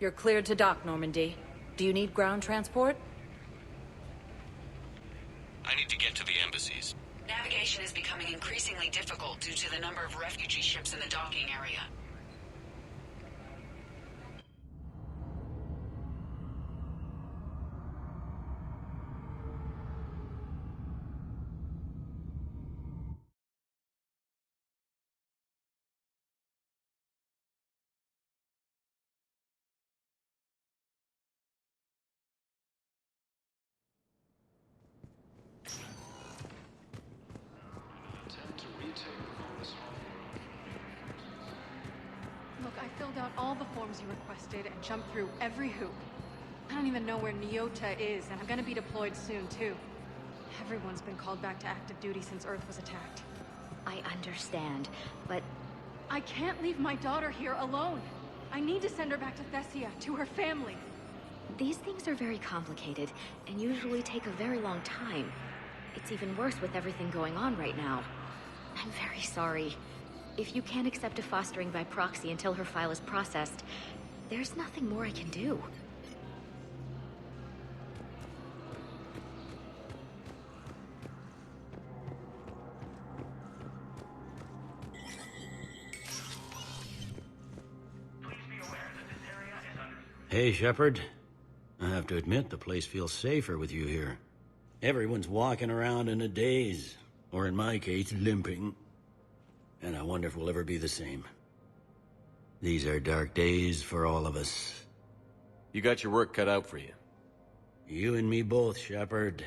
You're cleared to dock, Normandy. Do you need ground transport? I need to get to the embassies. Navigation is becoming increasingly difficult due to the number of refugee ships in the docking area. Look, I filled out all the forms you requested and jumped through every hoop. I don't even know where Nyota is, and I'm gonna be deployed soon, too. Everyone's been called back to active duty since Earth was attacked. I understand, but... I can't leave my daughter here alone! I need to send her back to Thessia, to her family. These things are very complicated, and usually take a very long time. It's even worse with everything going on right now. I'm very sorry. If you can't accept a fostering by proxy until her file is processed, there's nothing more I can do. Hey, Shepard. I have to admit, the place feels safer with you here. Everyone's walking around in a daze, or in my case, limping. And I wonder if we'll ever be the same. These are dark days for all of us. You got your work cut out for you. You and me both, Shepard.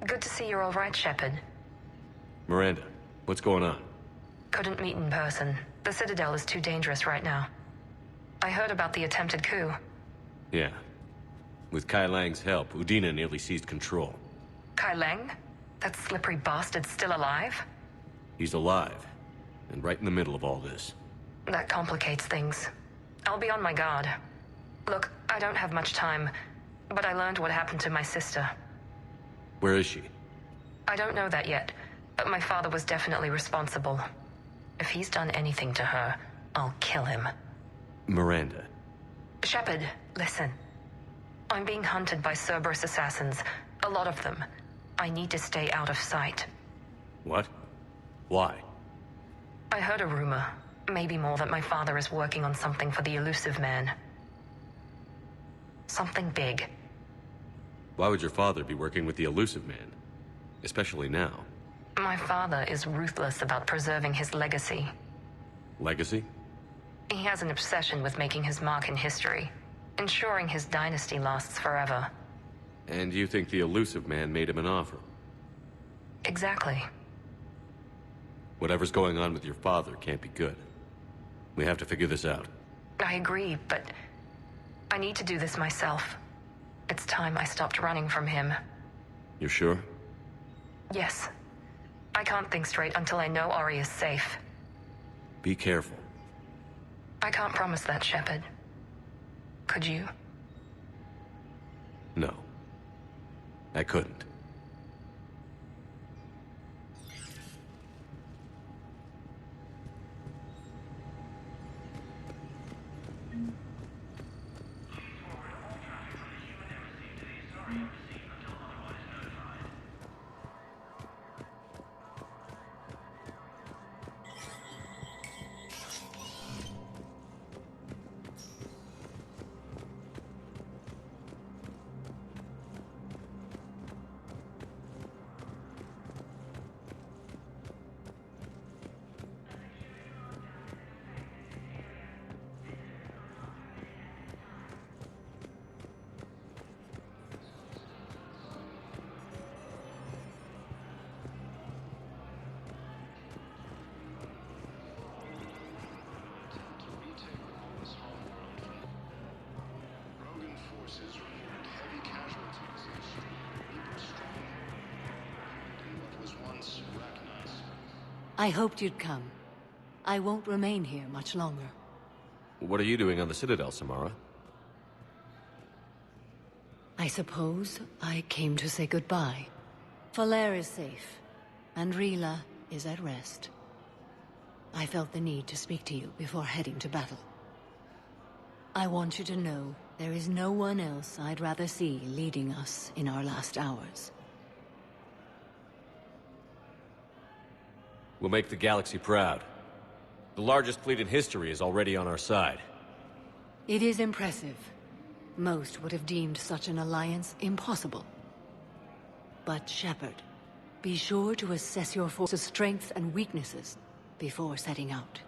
Good to see you're all right, Shepard. Miranda, what's going on? Couldn't meet in person. The Citadel is too dangerous right now. I heard about the attempted coup. Yeah. With Kai Lang's help, Udina nearly seized control. Kai Lang? That slippery bastard's still alive? He's alive, and right in the middle of all this. That complicates things. I'll be on my guard. Look, I don't have much time, but I learned what happened to my sister. Where is she? I don't know that yet, but my father was definitely responsible. If he's done anything to her, I'll kill him. Miranda. Shepard, listen. I'm being hunted by Cerberus assassins. A lot of them. I need to stay out of sight. What? Why? I heard a rumor, maybe more, that my father is working on something for the Elusive Man. Something big. Why would your father be working with the Elusive Man? Especially now. My father is ruthless about preserving his legacy. Legacy? He has an obsession with making his mark in history, ensuring his dynasty lasts forever. And you think the Elusive Man made him an offer? Exactly. Whatever's going on with your father can't be good. We have to figure this out. I agree, but I need to do this myself. It's time I stopped running from him. You're sure? Yes. I can't think straight until I know Ori is safe. Be careful. I can't promise that, Shepard. Could you? No. I couldn't. I hoped you'd come. I won't remain here much longer. What are you doing on the Citadel, Samara? I suppose I came to say goodbye. Falere is safe, and Rila is at rest. I felt the need to speak to you before heading to battle. I want you to know there is no one else I'd rather see leading us in our last hours. We'll make the galaxy proud. The largest fleet in history is already on our side. It is impressive. Most would have deemed such an alliance impossible. But Shepard, be sure to assess your force's strengths and weaknesses before setting out.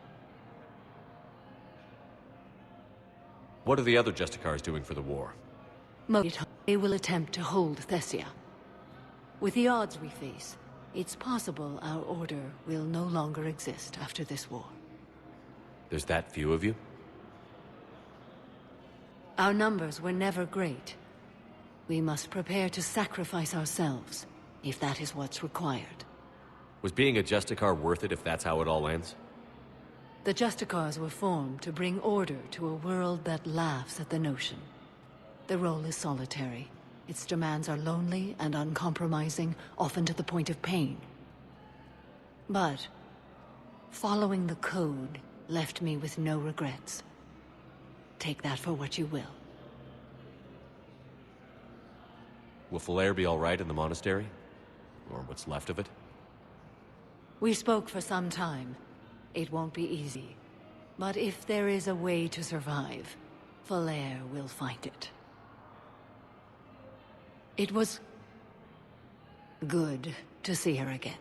What are the other Justicars doing for the war? They will attempt to hold Thessia. With the odds we face, it's possible our order will no longer exist after this war. There's that few of you? Our numbers were never great. We must prepare to sacrifice ourselves, if that is what's required. Was being a Justicar worth it if that's how it all ends? The Justicars were formed to bring order to a world that laughs at the notion. The role is solitary. Its demands are lonely and uncompromising, often to the point of pain. But following the code left me with no regrets. Take that for what you will. Will Falere be all right in the Monastery? Or what's left of it? We spoke for some time. It won't be easy. But if there is a way to survive, Falere will find it. It was good to see her again.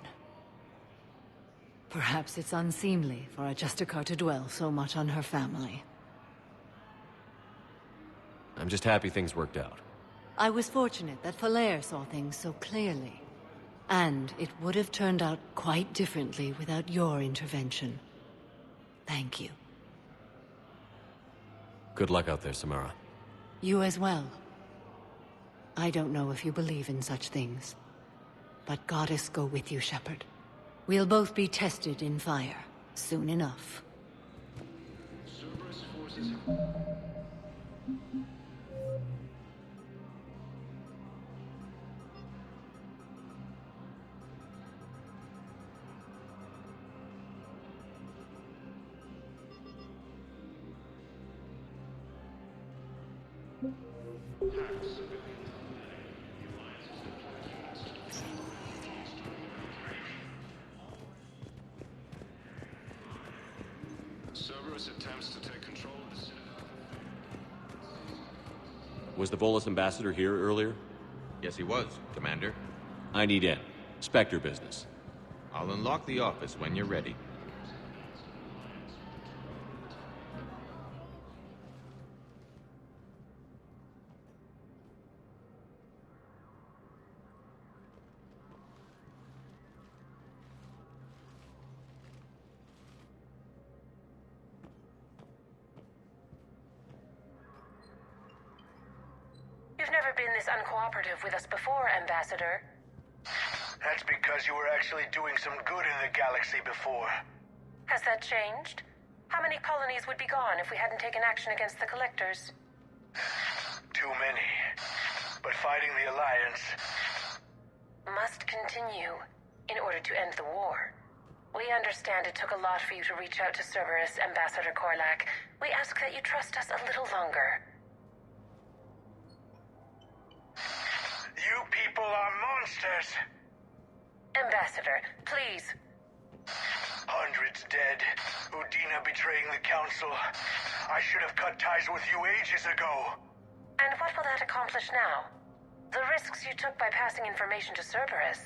Perhaps it's unseemly for a Justicar to dwell so much on her family. I'm just happy things worked out. I was fortunate that Falere saw things so clearly. And it would have turned out quite differently without your intervention. Thank you. Good luck out there, Samara. You as well. I don't know if you believe in such things, but Goddess go with you, Shepard. We'll both be tested in fire, soon enough. Cerberus forces... Cerberus attempts to take control of the Citadel. Was the Volus ambassador here earlier? Yes, he was, Commander. I need in. Spectre business. I'll unlock the office when you're ready. You've never been this uncooperative with us before, Ambassador. That's because you were actually doing some good in the galaxy before. Has that changed? How many colonies would be gone if we hadn't taken action against the Collectors? Too many. But fighting the Alliance... Must continue in order to end the war. We understand it took a lot for you to reach out to Cerberus, Ambassador Korlak. We ask that you trust us a little longer. You people are monsters! Ambassador, please. Hundreds dead. Udina betraying the Council. I should have cut ties with you ages ago. And what will that accomplish now? The risks you took by passing information to Cerberus.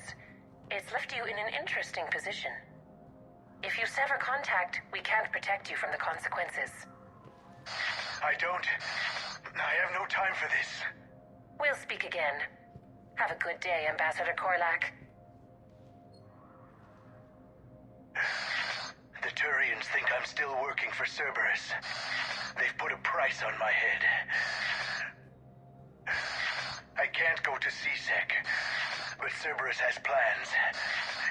It's left you in an interesting position. If you sever contact, we can't protect you from the consequences. I have no time for this. We'll speak again. Have a good day, Ambassador Korlak. The Turians think I'm still working for Cerberus. They've put a price on my head. I can't go to C-Sec, but Cerberus has plans.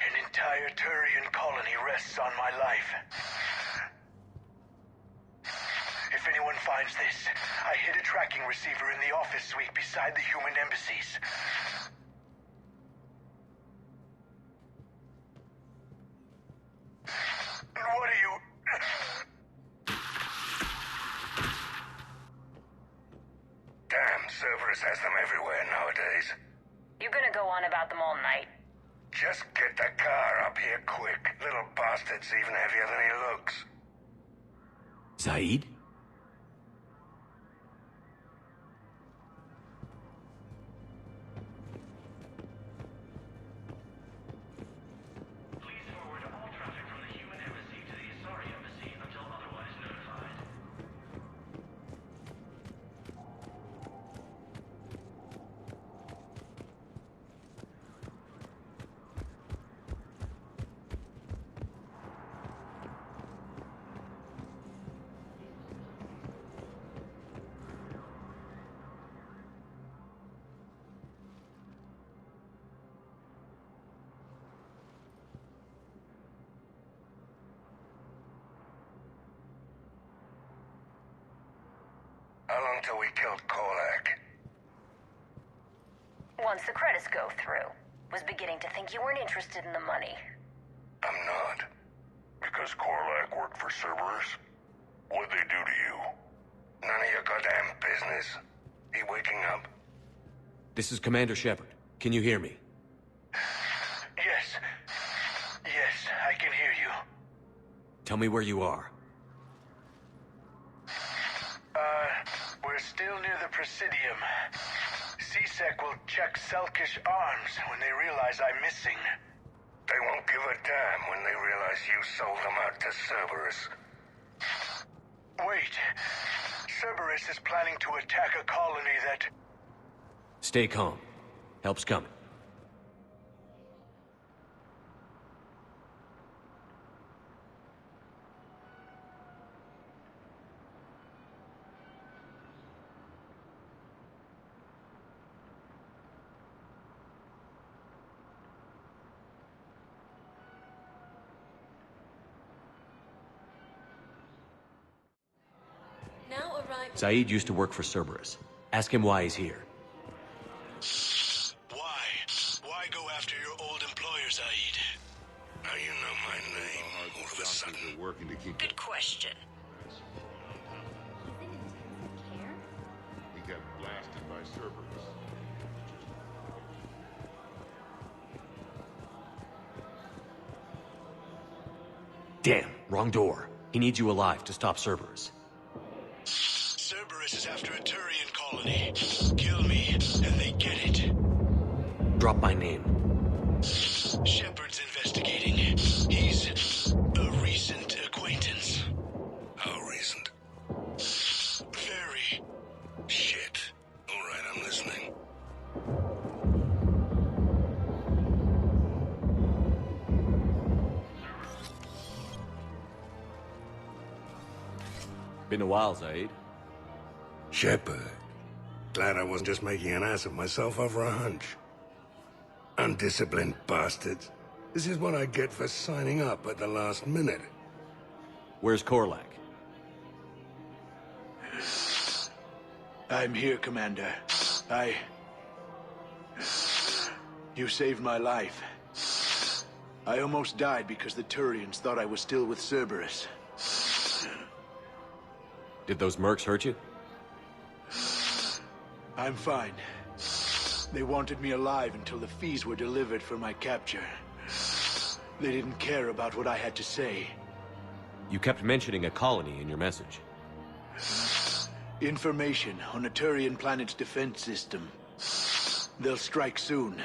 An entire Turian colony rests on my life. If anyone finds this, I hid a tracking receiver in the office suite beside the human embassies. What are you... Damn, Cerberus has them everywhere nowadays. You gonna go on about them all night? Just get the car up here quick. Little bastard's even heavier than he looks. Zaid? Please forward all traffic from the human embassy to the Asari embassy until otherwise notified. How long till we killed Korlak? Once the credits go through. Was beginning to think you weren't interested in the money. I'm not. Because Korlak worked for Cerberus? What'd they do to you? None of your goddamn business. He waking up? This is Commander Shepard. Can you hear me? Yes. Yes, I can hear you. Tell me where you are. We're still near the Presidium. C-Sec will check Sur'Kesh arms when they realize I'm missing. They won't give a damn when they realize you sold them out to Cerberus. Wait. Cerberus is planning to attack a colony that... Stay calm. Help's coming. Zaid used to work for Cerberus. Ask him why he's here. Why? Why go after your old employer, Zaid? Now you know my name, all of a sudden. Working to keep Good question. He got blasted by Cerberus. Damn, wrong door. He needs you alive to stop Cerberus. Cerberus is after a Turian colony. Kill me, and they get it. Drop my name. Shepard's investigating. He's a recent acquaintance. How recent? Very. Shit. All right, I'm listening. Been a while, Zaid. Shepard. Glad I wasn't just making an ass of myself over a hunch. Undisciplined bastards. This is what I get for signing up at the last minute. Where's Korlak? I'm here, Commander. You saved my life. I almost died because the Turians thought I was still with Cerberus. Did those mercs hurt you? I'm fine. They wanted me alive until the fees were delivered for my capture. They didn't care about what I had to say. You kept mentioning a colony in your message. Information on a Turian planet's defense system. They'll strike soon.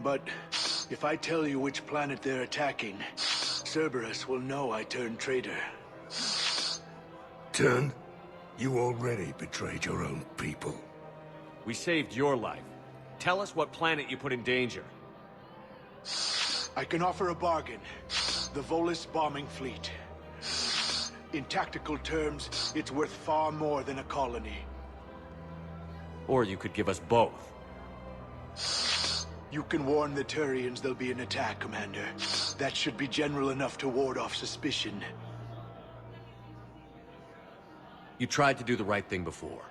But if I tell you which planet they're attacking, Cerberus will know I turned traitor. Turned? You already betrayed your own people. We saved your life. Tell us what planet you put in danger. I can offer a bargain. The Volus bombing fleet. In tactical terms, it's worth far more than a colony. Or you could give us both. You can warn the Turians there'll be an attack, Commander. That should be general enough to ward off suspicion. You tried to do the right thing before.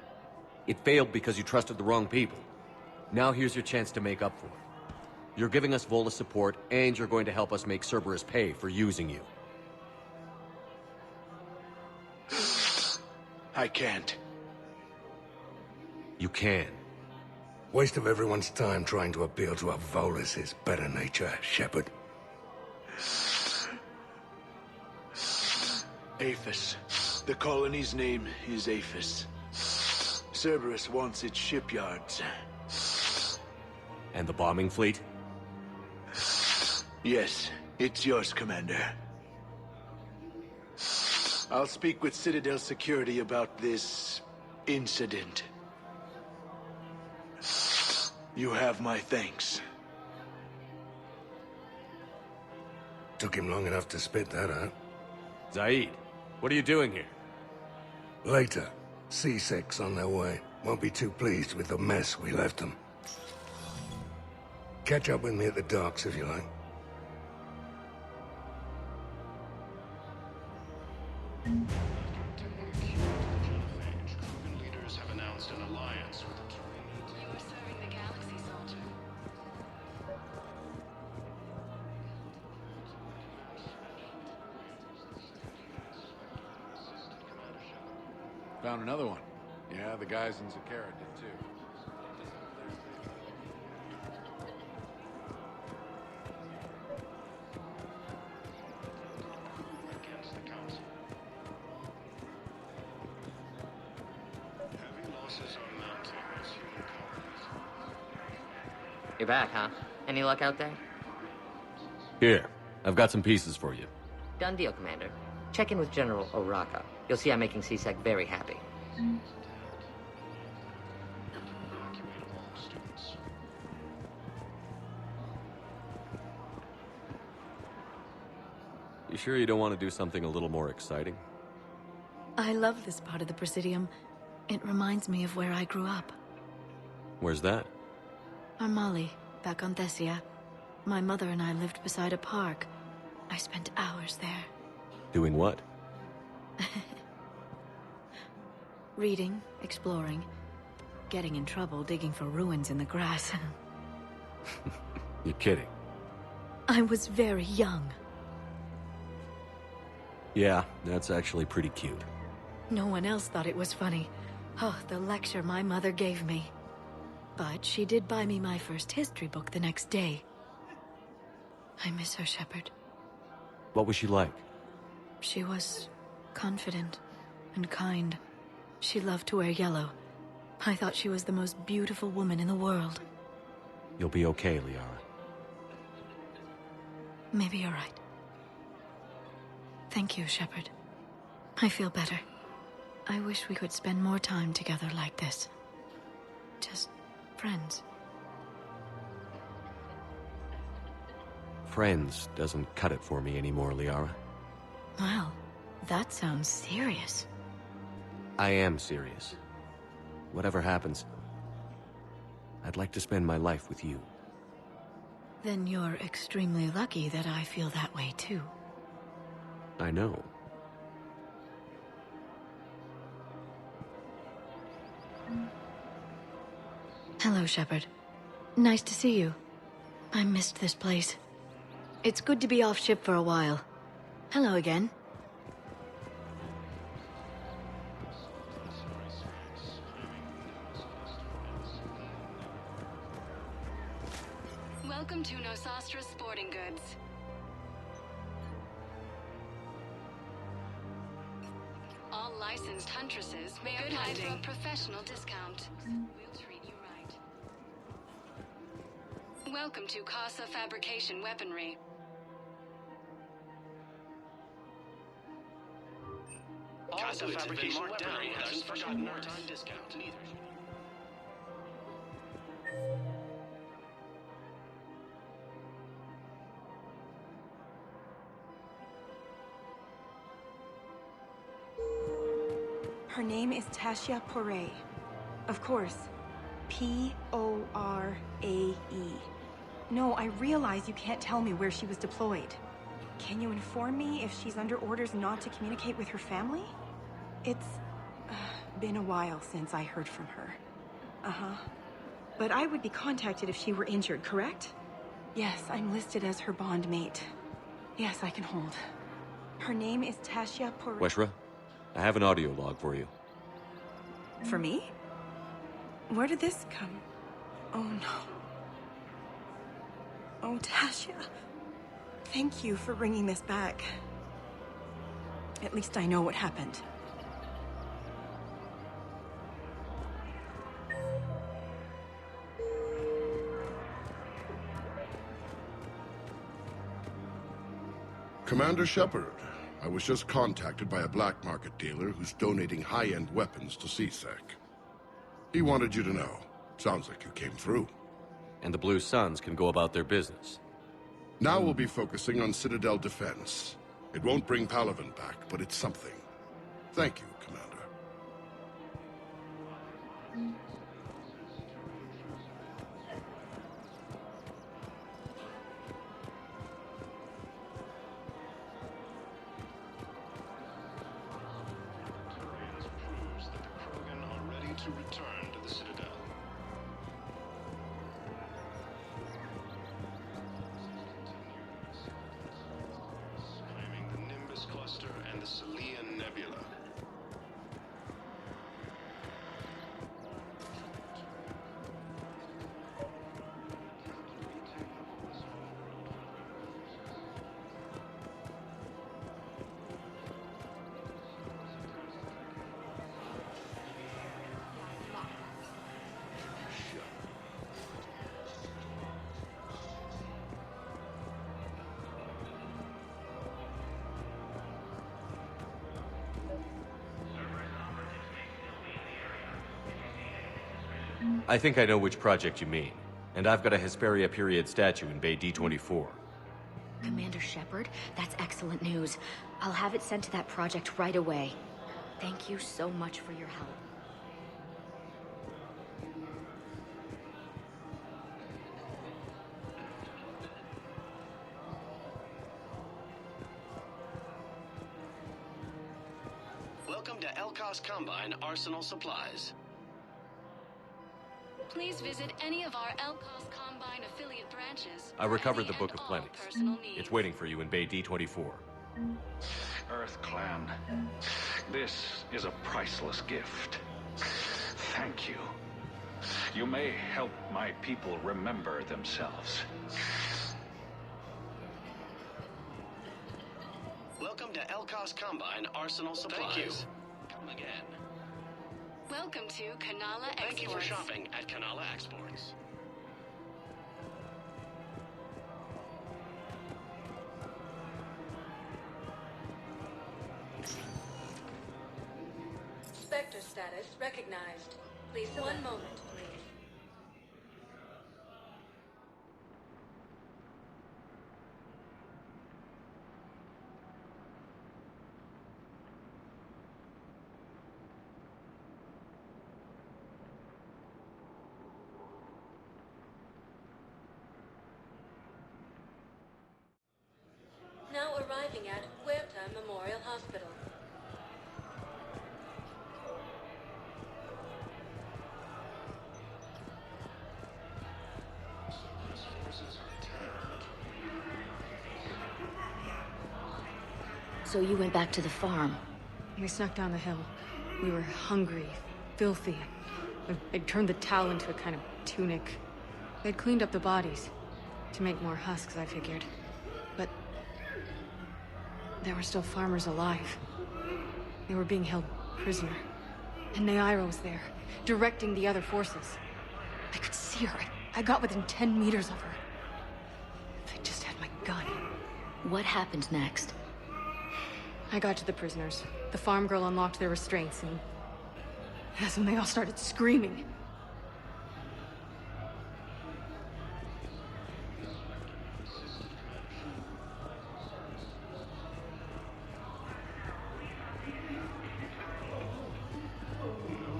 It failed because you trusted the wrong people. Now here's your chance to make up for it. You're giving us Volus support, and you're going to help us make Cerberus pay for using you. I can't. You can. Waste of everyone's time trying to appeal to a Volus' better nature, Shepard. Aphis. The colony's name is Aphis. Cerberus wants its shipyards. And the bombing fleet? Yes, it's yours, Commander. I'll speak with Citadel Security about this incident. You have my thanks. Took him long enough to spit that out. Zaid, what are you doing here? Later. C-Sec's on their way. Won't be too pleased with the mess we left them. Catch up with me at the docks if you like. Leaders have announced an alliance with the Turian. You were serving the galaxy, soldier. Found another one. Yeah, the guys in Zakara did too. Against the Council. Heavy losses are mounting as human colonies. You're back, huh? Any luck out there? Here, I've got some pieces for you. Done deal, Commander. Check in with General Oraka. You'll see I'm making C-Sec very happy. You sure you don't want to do something a little more exciting? I love this part of the Presidium. It reminds me of where I grew up. Where's that? Armali, back on Thessia. My mother and I lived beside a park. I spent hours there. Doing what? Reading, exploring, getting in trouble digging for ruins in the grass. You're kidding. I was very young. Yeah, that's actually pretty cute. No one else thought it was funny. Oh, the lecture my mother gave me. But she did buy me my first history book the next day. I miss her, Shepard. What was she like? She was confident and kind. She loved to wear yellow. I thought she was the most beautiful woman in the world. You'll be okay, Liara. Maybe you're right. Thank you, Shepard. I feel better. I wish we could spend more time together like this. Just friends. Friends doesn't cut it for me anymore, Liara. Well, that sounds serious. I am serious. Whatever happens, I'd like to spend my life with you. Then you're extremely lucky that I feel that way too. I know. Hello, Shepard. Nice to see you. I missed this place. It's good to be off ship for a while. Hello again. Welcome to Nosastra Sporting Goods. All licensed huntresses may apply to a professional discount. We'll treat you right. Welcome to Casa Fabrication Weaponry. Casa Fabrication Weaponry has a special wartime discount. Her name is Tasha Poray. Of course. P-O-R-A-E. No, I realize you can't tell me where she was deployed. Can you inform me if she's under orders not to communicate with her family? It's been a while since I heard from her. Uh-huh. But I would be contacted if she were injured, correct? Yes, I'm listed as her bond mate. Yes, I can hold. Her name is Tasha Poray. Weshra, I have an audio log for you. For me? Where did this come? Oh no. Oh, Tasha. Thank you for bringing this back. At least I know what happened. Commander Shepard, I was just contacted by a black market dealer who's donating high-end weapons to CSEC. He wanted you to know. Sounds like you came through. And the Blue Suns can go about their business. Now we'll be focusing on Citadel defense. It won't bring Palaven back, but it's something. Thank you, Commander. Proves that the Krogan are ready to return to the Citadel. Claiming the Nimbus Cluster and the Selian Nebula. I think I know which project you mean. And I've got a Hesperia period statue in Bay D24. Commander Shepard, that's excellent news. I'll have it sent to that project right away. Thank you so much for your help. Welcome to Elkos Combine Arsenal Supplies. Please visit any of our Elkos Combine affiliate branches. I recovered the Book of Plenties. It's waiting for you in Bay D24. Earth Clan, this is a priceless gift. Thank you. You may help my people remember themselves. Welcome to Elkos Combine Arsenal Supplies. Thank you. Come again. Welcome to Kanala Exports. Thank you for shopping at Kanala Exports. Spectre status recognized. Please select. One moment, please. Now arriving at Huerta Memorial Hospital. So you went back to the farm? We snuck down the hill. We were hungry, filthy. I'd turned the towel into a kind of tunic. They'd cleaned up the bodies to make more husks, I figured. But there were still farmers alive. They were being held prisoner. And Naira was there, directing the other forces. I could see her. I got within 10 meters of her. If I just had my gun. What happened next? I got to the prisoners. The farm girl unlocked their restraints, and that's when they all started screaming.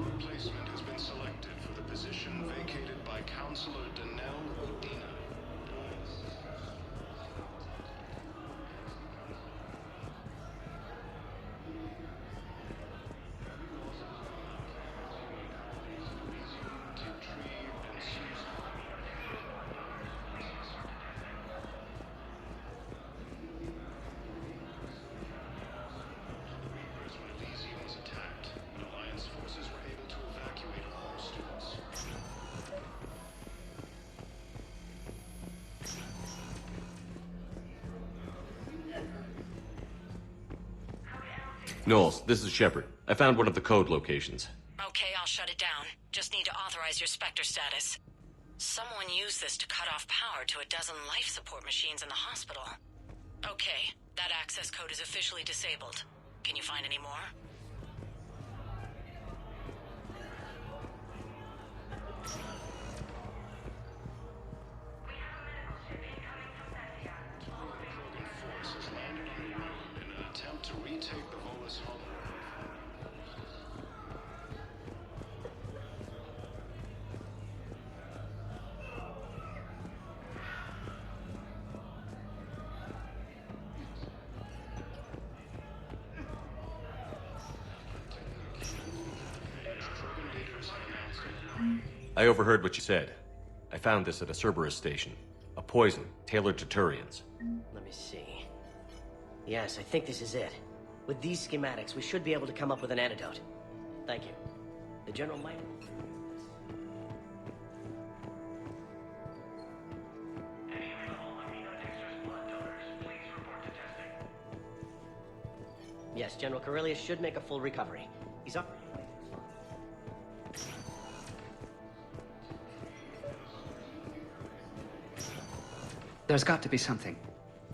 Replacement has been selected for the position vacated by Counselor Danelle Udina. Knowles, this is Shepard. I found one of the code locations. Okay, I'll shut it down. Just need to authorize your Spectre status. Someone used this to cut off power to a dozen life support machines in the hospital. Okay, that access code is officially disabled. Can you find any more? Force has landed on the moon in an attempt to retake the Volus home. I overheard what you said. I found this at a Cerberus station. A poison tailored to Turians. Let me see. Yes, I think this is it. With these schematics, we should be able to come up with an antidote. Thank you. The General might... Yes, General Corellius should make a full recovery. He's up. There's got to be something.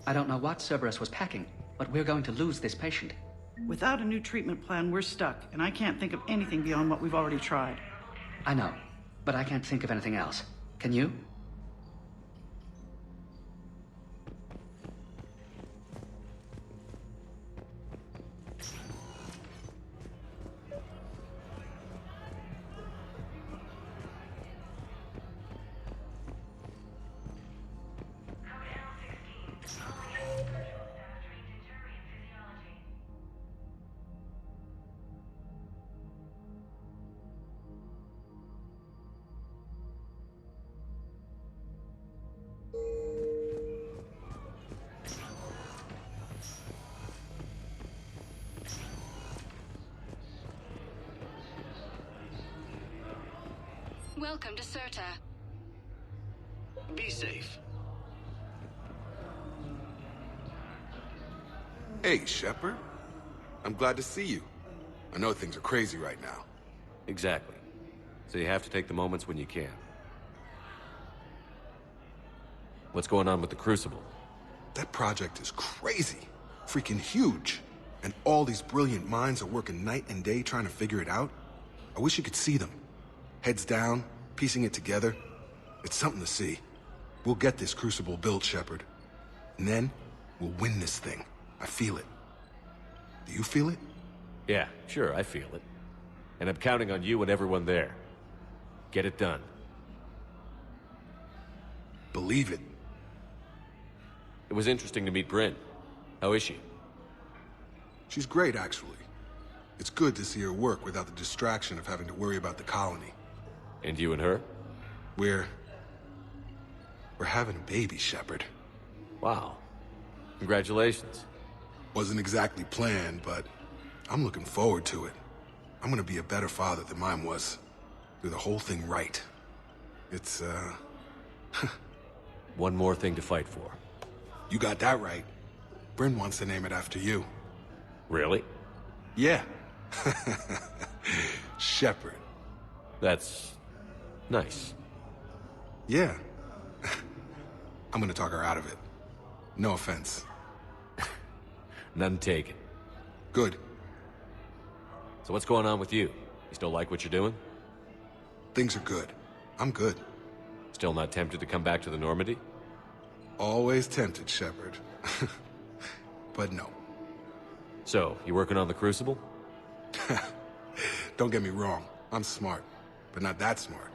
I don't know what Cerberus was packing, but we're going to lose this patient. Without a new treatment plan, we're stuck, and I can't think of anything beyond what we've already tried. I know, but I can't think of anything else. Can you? Welcome to Sirta. Be safe. Hey, Shepard. I'm glad to see you. I know things are crazy right now. Exactly. So you have to take the moments when you can. What's going on with the Crucible? That project is crazy. Freaking huge. And all these brilliant minds are working night and day trying to figure it out. I wish you could see them. Heads down, piecing it together. It's something to see. We'll get this Crucible built, Shepard. And then, we'll win this thing. I feel it. Do you feel it? Yeah, sure, I feel it. And I'm counting on you and everyone there. Get it done. Believe it. It was interesting to meet Bryn. How is she? She's great, actually. It's good to see her work without the distraction of having to worry about the colony. And you and her? We're having a baby, Shepard. Wow. Congratulations. Wasn't exactly planned, but I'm looking forward to it. I'm gonna be a better father than mine was. Do the whole thing right. It's, One more thing to fight for. You got that right. Bryn wants to name it after you. Really? Yeah. Shepard. That's... nice. Yeah. I'm gonna talk her out of it. No offense. None taken. Good. So what's going on with you? You still like what you're doing? Things are good. I'm good. Still not tempted to come back to the Normandy? Always tempted, Shepard. But no. So, you working on the Crucible? Don't get me wrong. I'm smart. But not that smart.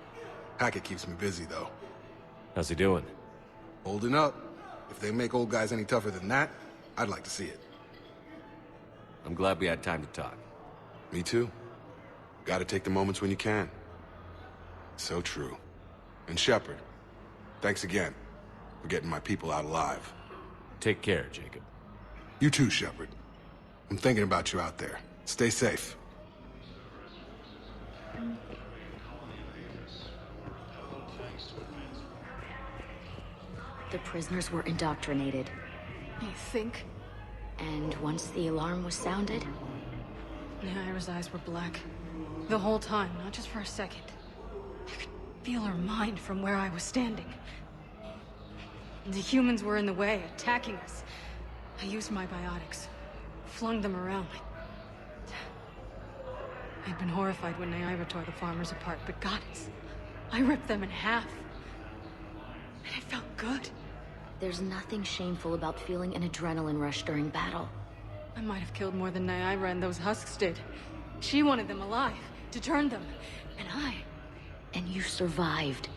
Hackett keeps me busy, though. How's he doing? Holding up. If they make old guys any tougher than that, I'd like to see it. I'm glad we had time to talk. Me too. Gotta take the moments when you can. So true. And Shepard, thanks again for getting my people out alive. Take care, Jacob. You too, Shepard. I'm thinking about you out there. Stay safe. The prisoners were indoctrinated. You think? And once the alarm was sounded... Naira's eyes were black. The whole time, not just for a second. I could feel her mind from where I was standing. The humans were in the way, attacking us. I used my biotics. Flung them around. I'd been horrified when Naira tore the farmers apart, but goddess, I ripped them in half. And it felt good. There's nothing shameful about feeling an adrenaline rush during battle. I might have killed more than Naira and those husks did. She wanted them alive, to turn them. And I... And you survived.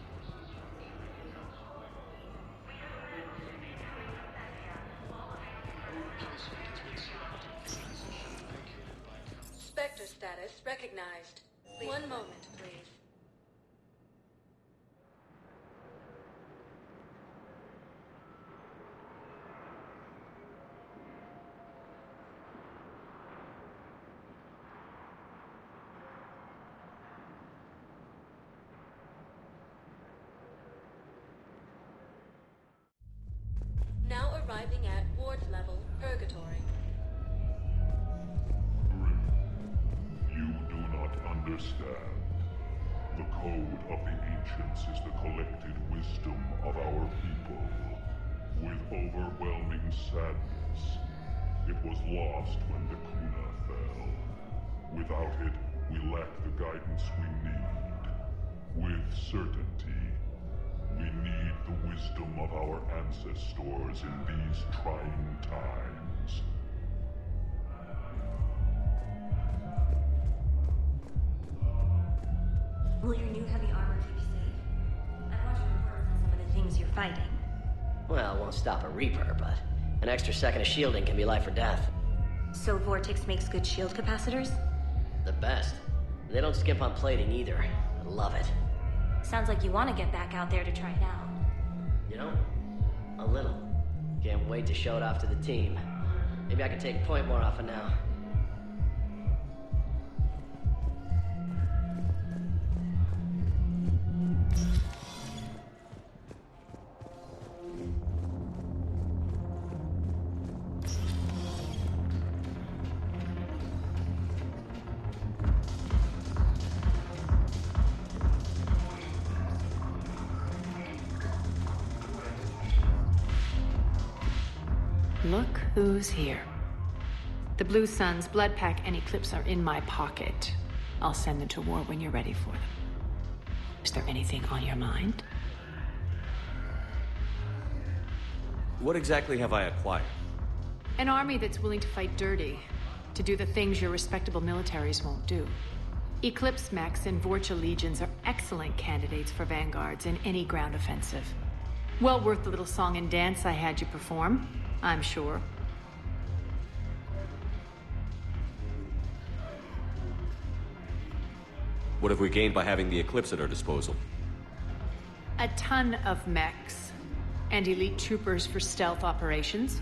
Spectre status recognized. One moment, please. Now arriving at ward level purgatory. You do not understand. The code of the ancients is the collected wisdom of our people. With overwhelming sadness, it was lost when the Kuna fell. Without it, we lack the guidance we need. With certainty, we need the wisdom of our ancestors in these trying times. Will your new heavy armor keep you safe? I've watched reports on some of the things you're fighting. Well, it won't stop a Reaper, but an extra second of shielding can be life or death. So Vortex makes good shield capacitors? The best. They don't skimp on plating either. I love it. Sounds like you want to get back out there to try it out. You know, a little. Can't wait to show it off to the team. Maybe I can take point more often now. Look who's here. The Blue Suns, Bloodpack, and Eclipse are in my pocket. I'll send them to war when you're ready for them. Is there anything on your mind? What exactly have I acquired? An army that's willing to fight dirty, to do the things your respectable militaries won't do. Eclipse mechs and Vorcha legions are excellent candidates for vanguards in any ground offensive. Well worth the little song and dance I had you perform, I'm sure. What have we gained by having the Eclipse at our disposal? A ton of mechs, and elite troopers for stealth operations.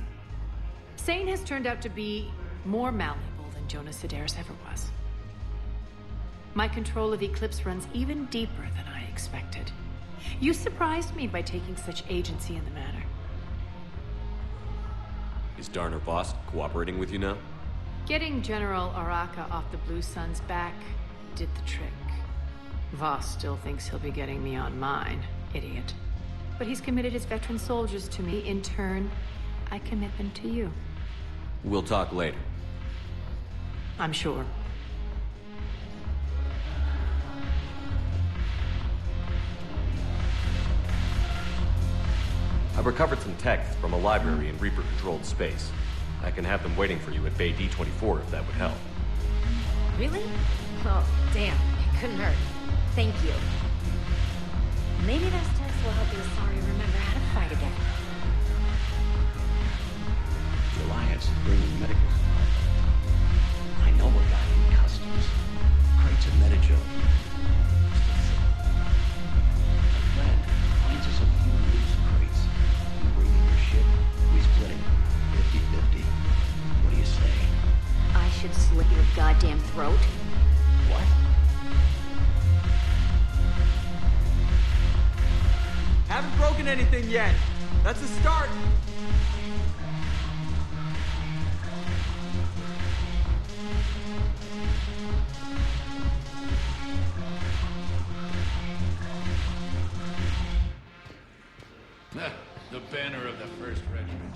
Thane has turned out to be more malleable than Jonas Sedaris ever was. My control of Eclipse runs even deeper than I expected. You surprised me by taking such agency in the matter. Is Darner Voss cooperating with you now? Getting General Araka off the Blue Sun's back did the trick. Voss still thinks he'll be getting me on mine, idiot. But he's committed his veteran soldiers to me. In turn, I commit them to you. We'll talk later. I'm sure. I've recovered some tech from a library in Reaper-controlled space. I can have them waiting for you at Bay D-24 if that would help. Really? Oh, damn. It couldn't hurt. Thank you. Maybe those tests will help the Asari remember how to fight again. The Alliance is bringing medical supplies. I know a guy in customs. Crates of Metajoe. A friend finds us a few loose crates. You bring in your ship, we split it. 50-50. What do you say? I should slit your goddamn throat. What? Haven't broken anything yet. That's a start. The banner of the 1st Regiment.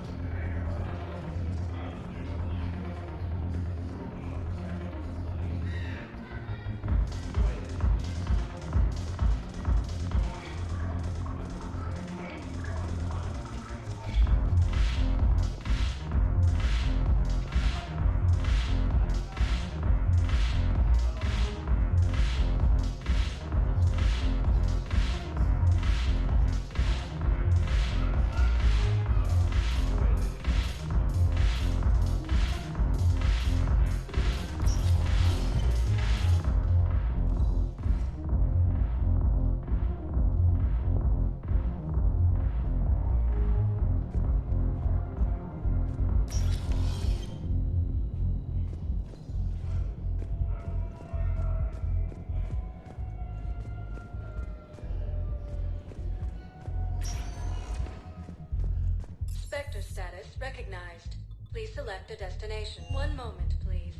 Spectre status recognized. Please select a destination. One moment, please.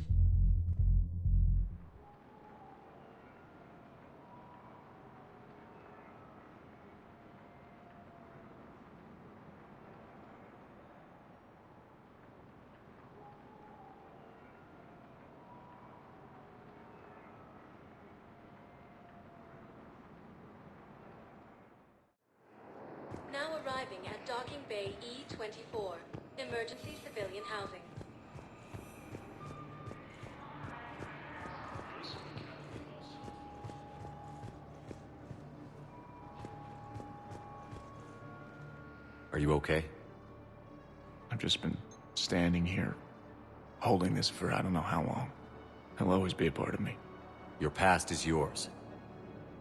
Now arriving at Docking Bay E-24, emergency civilian housing. Are you okay? I've just been standing here, holding this for I don't know how long. It'll always be a part of me. Your past is yours.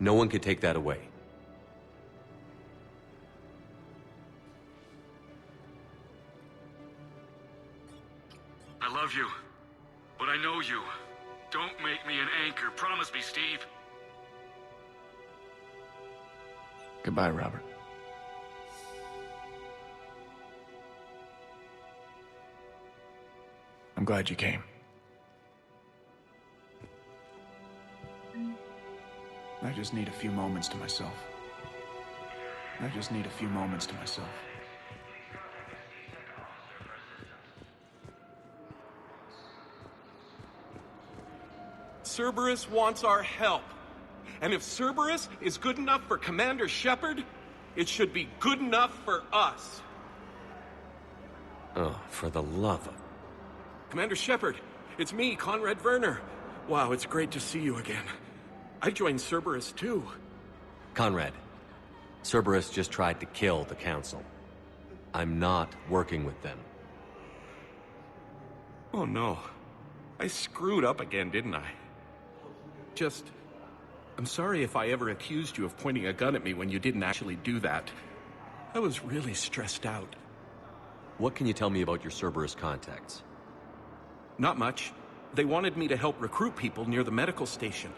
No one can take that away. I love you, but I know you. Don't make me an anchor. Promise me, Steve. Goodbye, Robert. I'm glad you came. I just need a few moments to myself. I just need a few moments to myself. Cerberus wants our help. And if Cerberus is good enough for Commander Shepard, it should be good enough for us. Oh, for the love of... Commander Shepard, it's me, Conrad Werner. Wow, it's great to see you again. I joined Cerberus too. Conrad, Cerberus just tried to kill the Council. I'm not working with them. Oh no. I screwed up again, didn't I? I'm sorry if I ever accused you of pointing a gun at me when you didn't actually do that. I was really stressed out. What can you tell me about your Cerberus contacts? Not much. They wanted me to help recruit people near the medical station.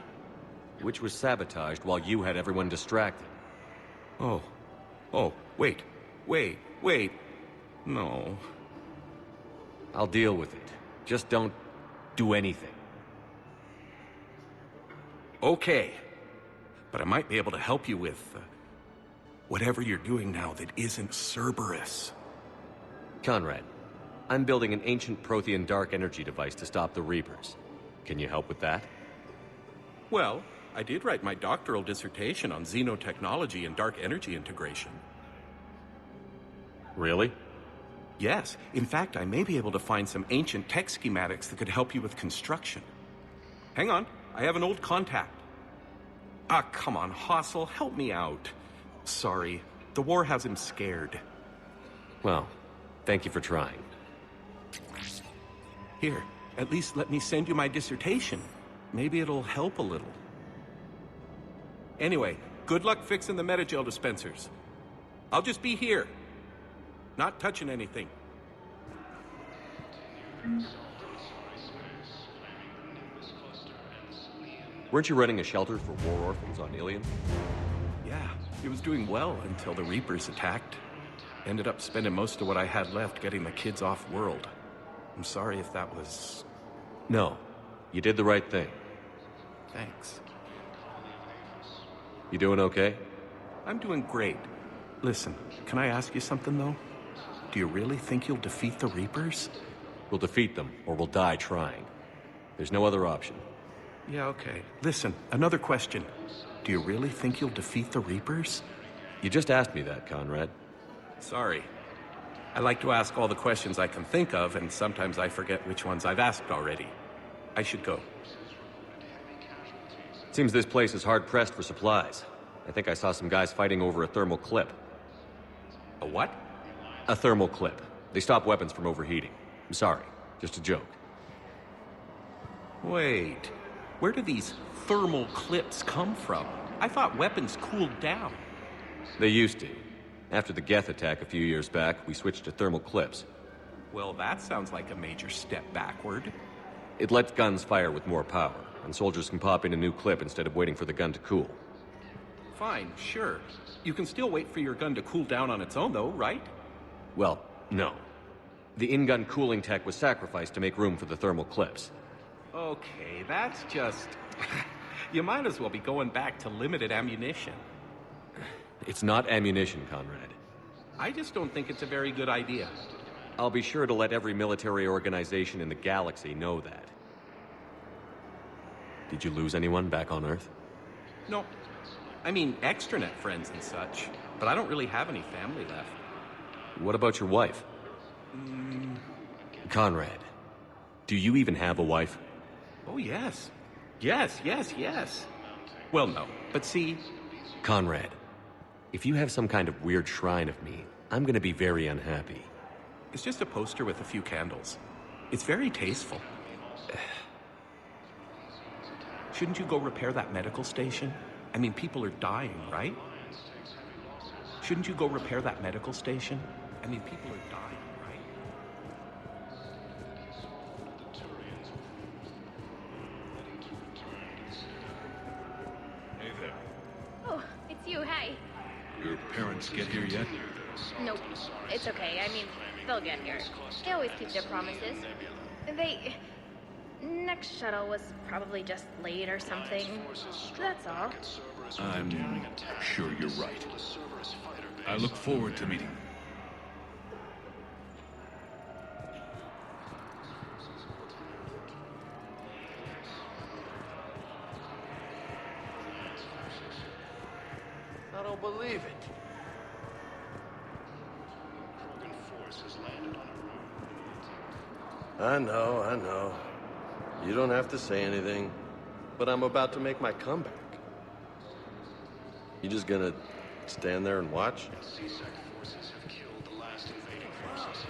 Which was sabotaged while you had everyone distracted. Oh, wait. No. I'll deal with it. Just don't do anything. Okay. But I might be able to help you with whatever you're doing now that isn't Cerberus. Conrad, I'm building an ancient Prothean dark energy device to stop the Reapers. Can you help with that? Well, I did write my doctoral dissertation on xenotechnology and dark energy integration. Really? Yes. In fact, I may be able to find some ancient tech schematics that could help you with construction. Hang on. I have an old contact. Ah, come on, Hossel, help me out. Sorry. The war has him scared. Well, thank you for trying. Here, at least let me send you my dissertation. Maybe it'll help a little. Anyway, good luck fixing the metagel dispensers. I'll just be here. Not touching anything. Weren't you running a shelter for war orphans on Ilion? Yeah, it was doing well until the Reapers attacked. Ended up spending most of what I had left getting the kids off-world. I'm sorry if that was... No, you did the right thing. Thanks. You doing okay? I'm doing great. Listen, can I ask you something, though? Do you really think you'll defeat the Reapers? We'll defeat them, or we'll die trying. There's no other option. Yeah, okay. Listen, another question. Do you really think you'll defeat the Reapers? You just asked me that, Conrad. Sorry. I like to ask all the questions I can think of, and sometimes I forget which ones I've asked already. I should go. Seems this place is hard-pressed for supplies. I think I saw some guys fighting over a thermal clip. A what? A thermal clip. They stop weapons from overheating. I'm sorry. Just a joke. Wait. Where do these thermal clips come from? I thought weapons cooled down. They used to. After the Geth attack a few years back, we switched to thermal clips. Well, that sounds like a major step backward. It lets guns fire with more power, and soldiers can pop in a new clip instead of waiting for the gun to cool. Fine, sure. You can still wait for your gun to cool down on its own, though, right? Well, no. The in-gun cooling tech was sacrificed to make room for the thermal clips. Okay, that's just... You might as well be going back to limited ammunition. It's not ammunition, Conrad. I just don't think it's a very good idea. I'll be sure to let every military organization in the galaxy know that. Did you lose anyone back on Earth? No. I mean, extranet friends and such. But I don't really have any family left. What about your wife? Conrad, do you even have a wife? Oh, yes. Yes. Well, no. But see... Conrad, if you have some kind of weird shrine of me, I'm gonna be very unhappy. It's just a poster with a few candles. It's very tasteful. Shouldn't you go repair that medical station? I mean, people are dying, right? Shouldn't you go repair that medical station? I mean, people are dying, right? Hey there. Oh, it's you, hey. Your parents get here yet? Nope. It's okay. I mean, they'll get here. They always keep their promises. Next shuttle was probably just late or something. That's all. I'm sure you're right. I look forward to meeting. believe it. I know. You don't have to say anything, but I'm about to make my comeback. You just gonna stand there and watch? Forces have killed the last invading forces.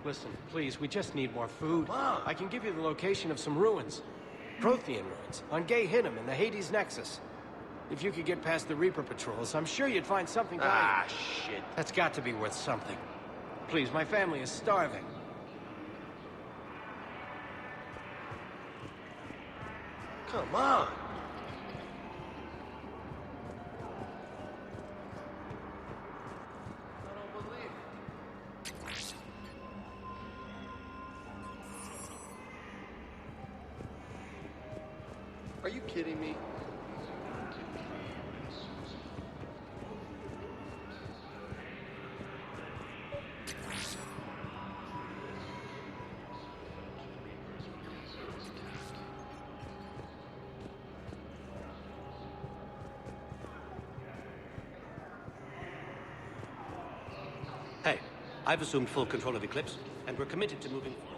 Listen, please, we just need more food. I can give you the location of some ruins. Prothean ruins, on Gay Hinnom in the Hades Nexus. If you could get past the Reaper patrols, I'm sure you'd find something valuable. Shit. That's got to be worth something. Please, my family is starving. Come on. Are you kidding me? Hey, I've assumed full control of Eclipse, and we're committed to moving forward.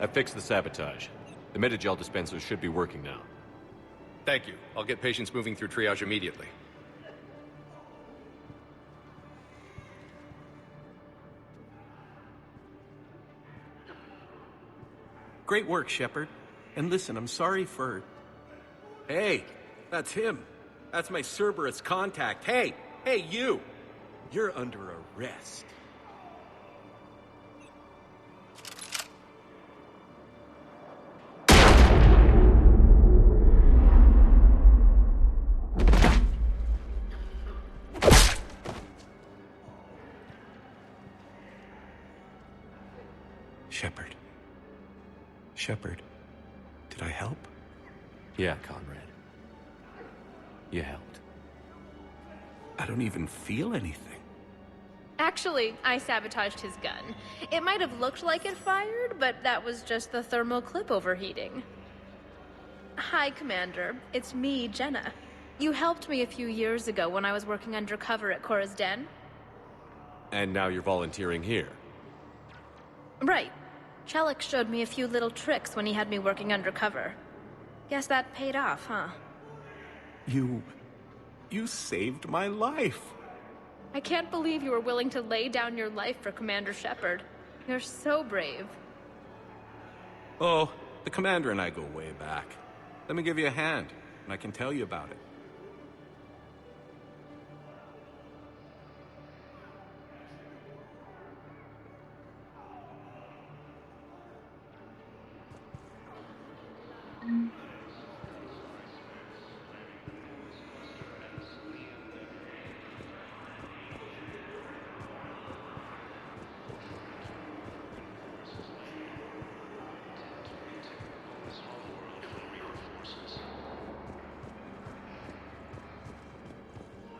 I fixed the sabotage. The metagel dispensers should be working now. Thank you. I'll get patients moving through triage immediately. Great work, Shepard. And listen, I'm sorry for... Hey, that's him. That's my Cerberus contact. Hey, you! You're under arrest. Shepard, did I help? Yeah, Conrad. You helped. I don't even feel anything. Actually, I sabotaged his gun. It might have looked like it fired, but that was just the thermal clip overheating. Hi, Commander. It's me, Jenna. You helped me a few years ago when I was working undercover at Cora's Den. And now you're volunteering here. Right. Chelik showed me a few little tricks when he had me working undercover. Guess that paid off, huh? You saved my life. I can't believe you were willing to lay down your life for Commander Shepard. You're so brave. Oh, the Commander and I go way back. Let me give you a hand, and I can tell you about it.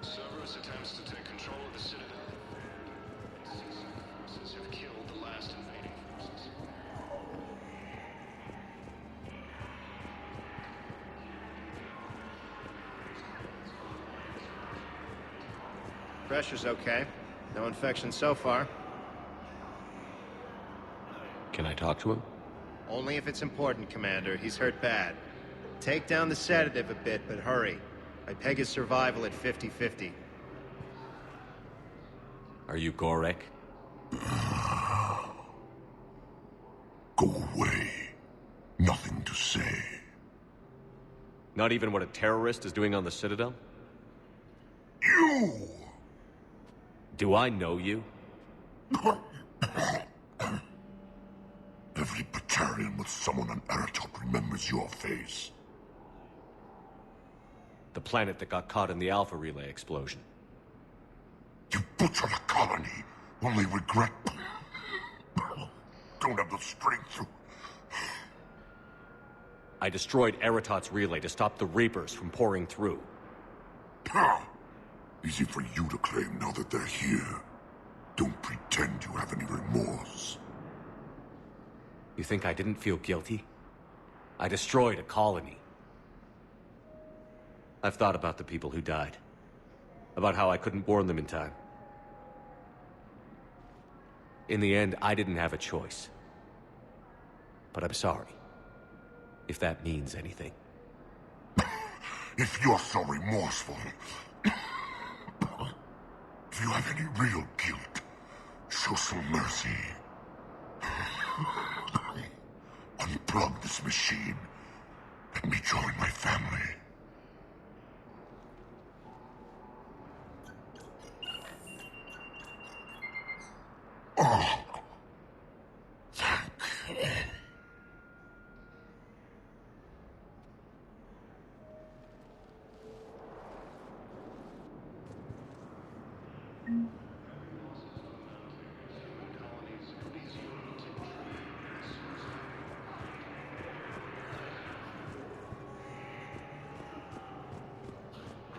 Cerberus attempts to take control of the Citadel. Forces have killed the last invading forces. Pressure's okay. No infection so far. Can I talk to him? Only if it's important, Commander. He's hurt bad. Take down the sedative a bit, but hurry. I peg his survival at 50-50. Are you Gorek? Go away. Nothing to say. Not even what a terrorist is doing on the Citadel? You! Do I know you? Every Batarian with someone on Aratot remembers your face. The planet that got caught in the Alpha Relay explosion. You butchered a colony, only regret... Don't have the strength to... I destroyed Eratot's relay to stop the Reapers from pouring through. Easy for you to claim now that they're here. Don't pretend you have any remorse. You think I didn't feel guilty? I destroyed a colony. I've thought about the people who died. About how I couldn't warn them in time. In the end, I didn't have a choice. But I'm sorry. If that means anything. If you're so remorseful... if you have any real guilt, show some mercy. Unplug this machine. Let me join my family. Oh. Thank you.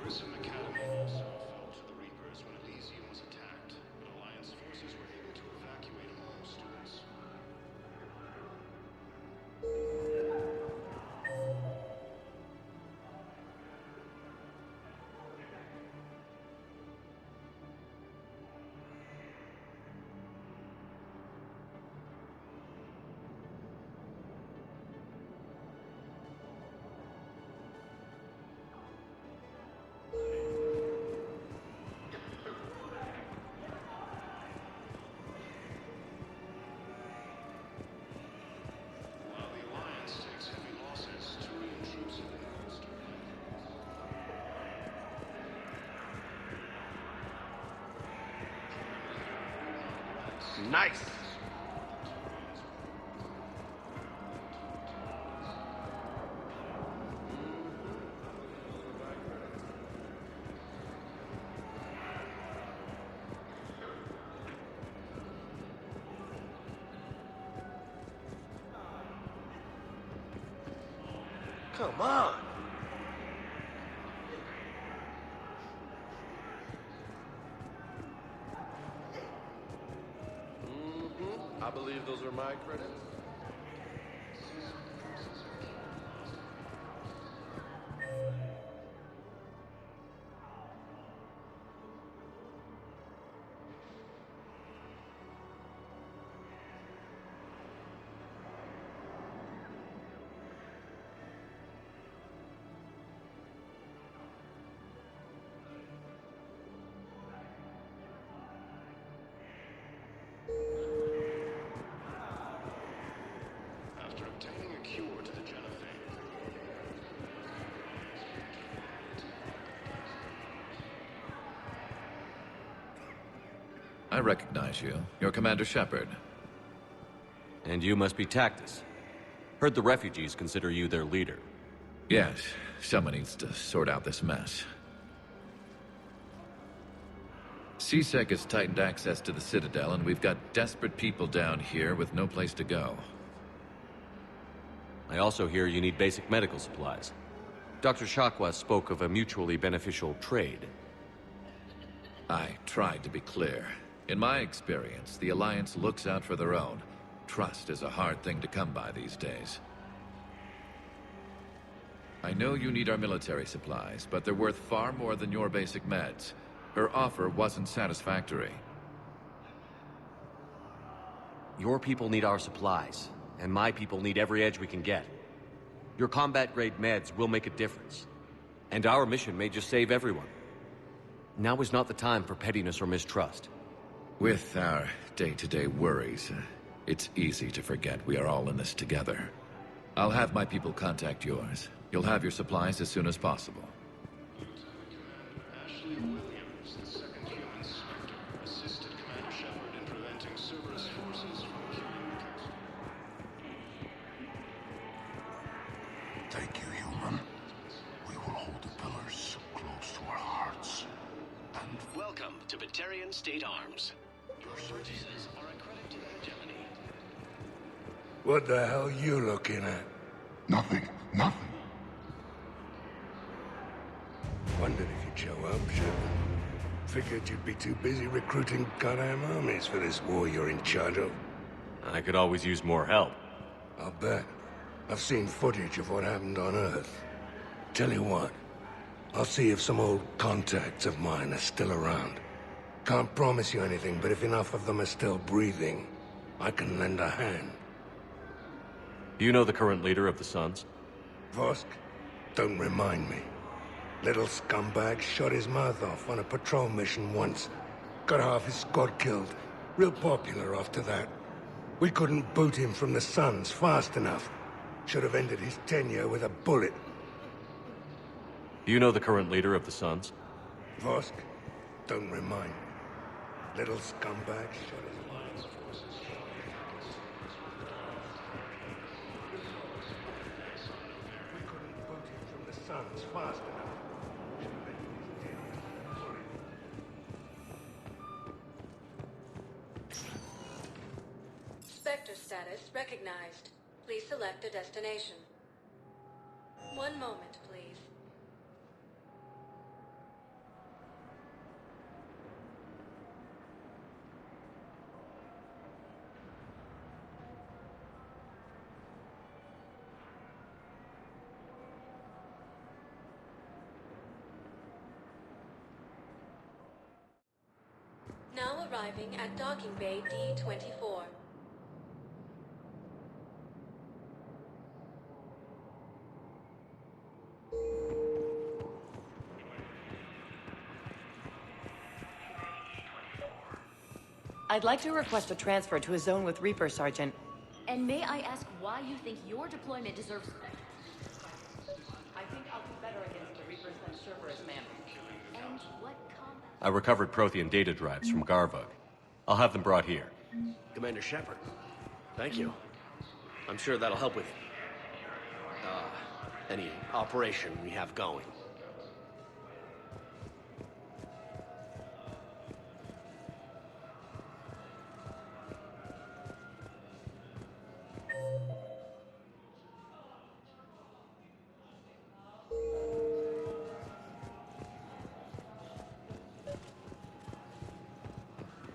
Grissom Academy also fell to the Reapers when Elysium was attacked, but Alliance forces were able to evacuate all students. While the Alliance takes heavy losses, Turian troops have been bolstered by Nice! Come on! I believe those are my credits. after obtaining a cure to the Thane. I recognize you. You're Commander Shepard. And you must be Tactus. Heard the refugees consider you their leader. Yes, someone needs to sort out this mess. CSEC has tightened access to the Citadel, and we've got desperate people down here with no place to go. I also hear you need basic medical supplies. Dr. Shakwa spoke of a mutually beneficial trade. I tried to be clear. In my experience, the Alliance looks out for their own. Trust is a hard thing to come by these days. I know you need our military supplies, but they're worth far more than your basic meds. Her offer wasn't satisfactory. Your people need our supplies, and my people need every edge we can get. Your combat-grade meds will make a difference. And our mission may just save everyone. Now is not the time for pettiness or mistrust. With our day-to-day worries, it's easy to forget we are all in this together. I'll have my people contact yours. You'll have your supplies as soon as possible. The second human Spectre assisted Commander Shepard in preventing Cerberus forces from killing the council. Thank you, human. We will hold the pillars close to our hearts. And welcome to Batarian State Arms. Your services are a credit to the hegemony. What the hell you looking at? Nothing. Wondered if you'd show up, Shepard. Figured you'd be too busy recruiting goddamn armies for this war you're in charge of. I could always use more help. I'll bet. I've seen footage of what happened on Earth. Tell you what, I'll see if some old contacts of mine are still around. Can't promise you anything, but if enough of them are still breathing, I can lend a hand. Do you know the current leader of the Suns? Vosk? Don't remind me. Little scumbag shot his mouth off on a patrol mission once. Got half his squad killed. Real popular after that. We couldn't boot him from the Suns fast enough. Should have ended his tenure with a bullet. Do you know the current leader of the Suns? Vosk? Don't remind me. Little scumbag shot his mouth off. We couldn't boot him from the Suns fast enough. Spectre status recognized. Please select a destination. One moment, please. Now arriving at Docking Bay D-24. I'd like to request a transfer to a zone with Reaper, Sergeant. And may I ask why you think your deployment deserves... I think I'll do better against the Reapers than Cerberus, ma'am. And what combat... I recovered Prothean data drives from Garvug. I'll have them brought here. Commander Shepard, thank you. I'm sure that'll help with any operation we have going.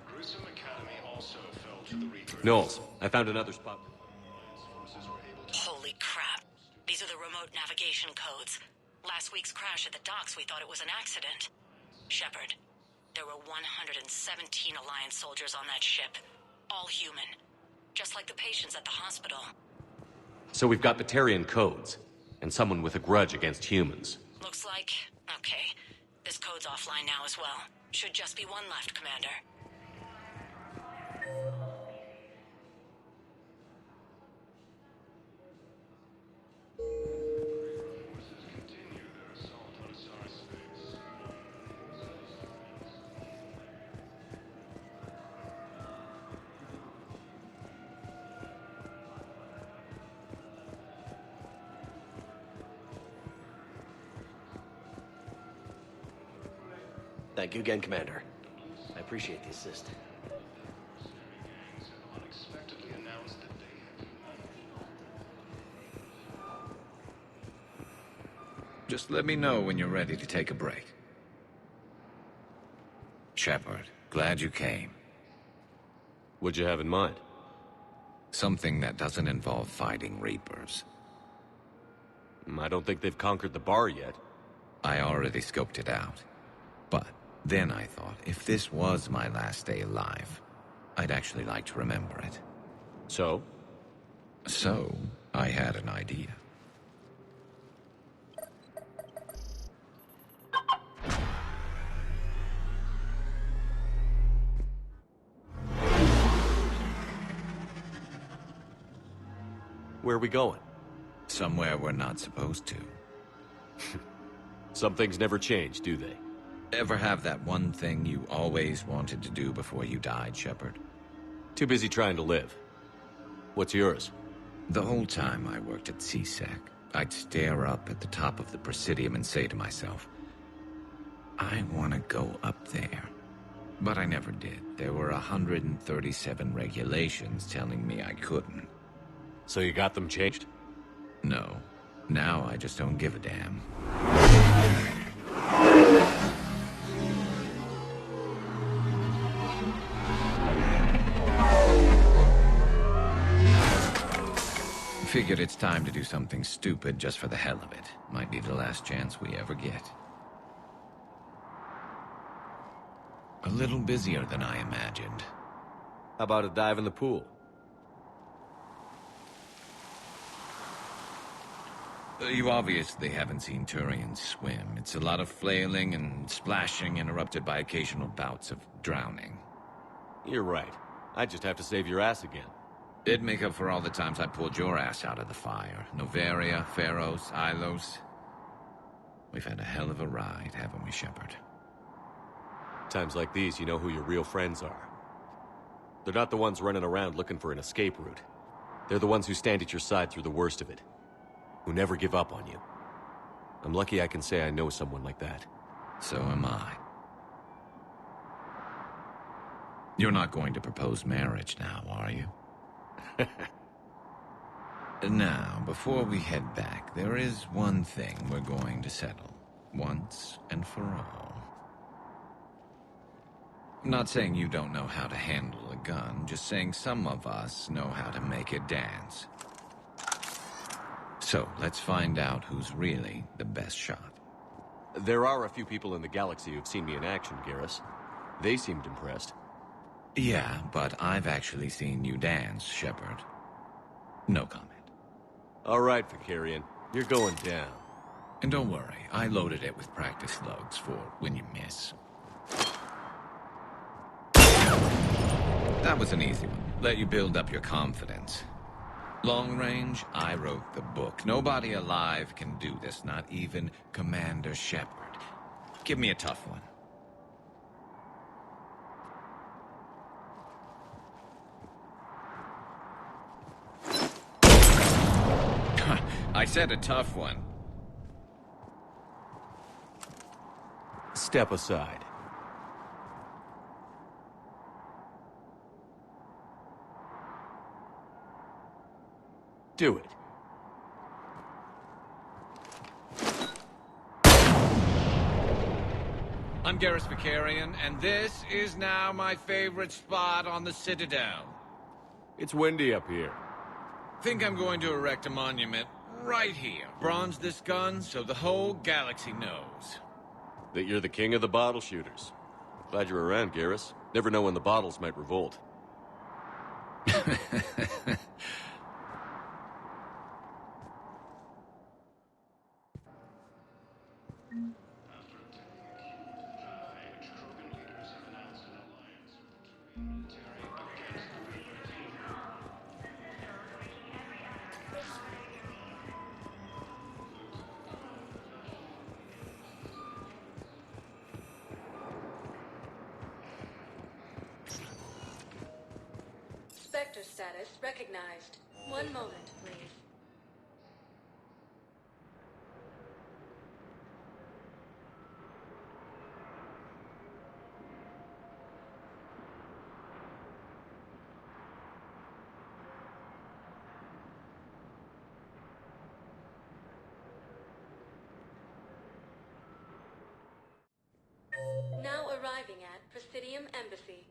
Grissom Academy also fell to the Reapers. Knowles, I found another spot. Holy crap. These are the remote navigation codes. Last week's crash at the docks, we thought it was an accident. Shepard, there were 117 Alliance soldiers on that ship. All human. Just like the patients at the hospital. So we've got Batarian codes, and someone with a grudge against humans. Looks like... okay. This code's offline now as well. Should just be one left, Commander. Thank you again, Commander. I appreciate the assist. Unexpectedly announced that they... Just let me know when you're ready to take a break. Shepard, glad you came. What'd you have in mind? Something that doesn't involve fighting Reapers. I don't think they've conquered the bar yet. I already scoped it out. But then I thought, if this was my last day alive, I'd actually like to remember it. So? So, I had an idea. Where are we going? Somewhere we're not supposed to. Some things never change, do they? Ever have that one thing you always wanted to do before you died, Shepard? Too busy trying to live. What's yours? The whole time I worked at CSEC, I'd stare up at the top of the Presidium and say to myself, I want to go up there. But I never did. There were 137 regulations telling me I couldn't. So you got them changed? No. Now I just don't give a damn. Figured it's time to do something stupid just for the hell of it. Might be the last chance we ever get. A little busier than I imagined. How about a dive in the pool? You obviously haven't seen Turians swim. It's a lot of flailing and splashing, interrupted by occasional bouts of drowning. You're right. I just have to save your ass again. It'd make up for all the times I pulled your ass out of the fire. Noveria, Pharos, Ilos. We've had a hell of a ride, haven't we, Shepard? Times like these, you know who your real friends are. They're not the ones running around looking for an escape route. They're the ones who stand at your side through the worst of it. Who never give up on you. I'm lucky I can say I know someone like that. So am I. You're not going to propose marriage now, are you? Now, before we head back, there is one thing we're going to settle. Once and for all. I'm not saying you don't know how to handle a gun, just saying some of us know how to make it dance. So, let's find out who's really the best shot. There are a few people in the galaxy who've seen me in action, Garrus. They seemed impressed. Yeah, but I've actually seen you dance, Shepard. No comment. All right, Vicarian. You're going down. And don't worry, I loaded it with practice slugs for when you miss. That was an easy one. Let you build up your confidence. Long range, I wrote the book. Nobody alive can do this, not even Commander Shepard. Give me a tough one. I said a tough one. Step aside. Do it. I'm Garrus Vicarian, and this is now my favorite spot on the Citadel. It's windy up here. Think I'm going to erect a monument right here. Bronze this gun so the whole galaxy knows. That you're the king of the bottle shooters. Glad you're around, Garrus. Never know when the bottles might revolt. Spectre status recognized. One moment, please. Now arriving at Presidium Embassy.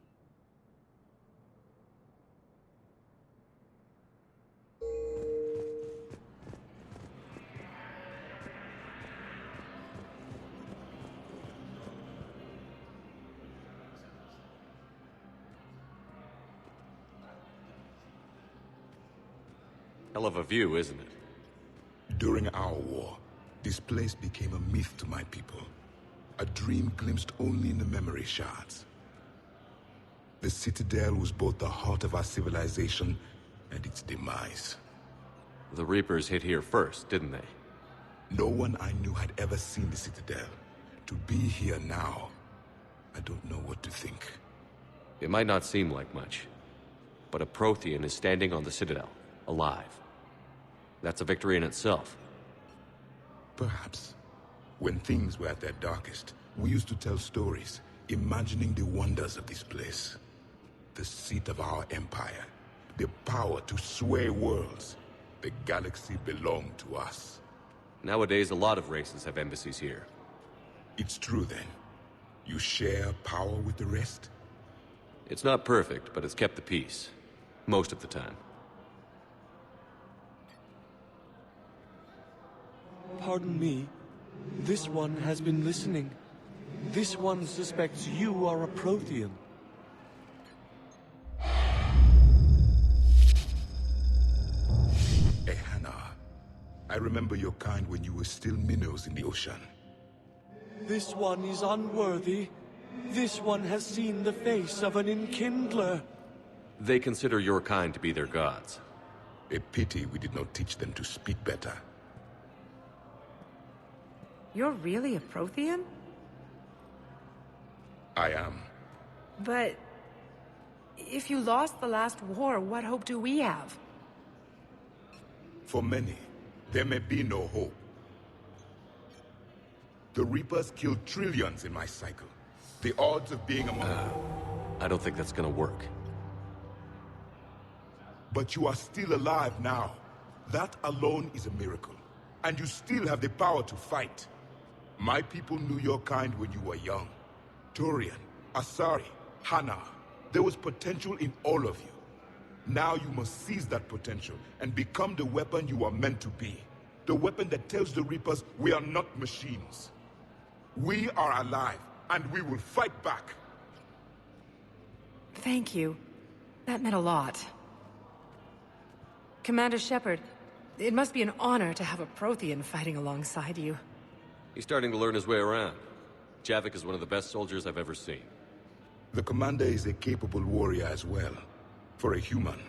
Hell of a view, isn't it? During our war, this place became a myth to my people. A dream glimpsed only in the memory shards. The Citadel was both the heart of our civilization and its demise. The Reapers hit here first, didn't they? No one I knew had ever seen the Citadel. To be here now, I don't know what to think. It might not seem like much, but a Prothean is standing on the Citadel, alive. That's a victory in itself. Perhaps. When things were at their darkest, we used to tell stories, imagining the wonders of this place. The seat of our empire, the power to sway worlds. The galaxy belonged to us. Nowadays, a lot of races have embassies here. It's true, then. You share power with the rest? It's not perfect, but it's kept the peace. Most of the time. pardon me. This one has been listening. This one suspects you are a Prothean. Ehana, I remember your kind when you were still minnows in the ocean. This one is unworthy. This one has seen the face of an enkindler. They consider your kind to be their gods. A pity we did not teach them to speak better. You're really a Prothean? I am. But... if you lost the last war, what hope do we have? For many, there may be no hope. The Reapers killed trillions in my cycle. The odds of being among... I don't think that's gonna work. But you are still alive now. That alone is a miracle. And you still have the power to fight. My people knew your kind when you were young. Turian, Asari, Hana. There was potential in all of you. Now you must seize that potential and become the weapon you are meant to be. The weapon that tells the Reapers we are not machines. We are alive, and we will fight back. Thank you. That meant a lot. Commander Shepard, it must be an honor to have a Prothean fighting alongside you. He's starting to learn his way around. Javik is one of the best soldiers I've ever seen. The commander is a capable warrior as well, for a human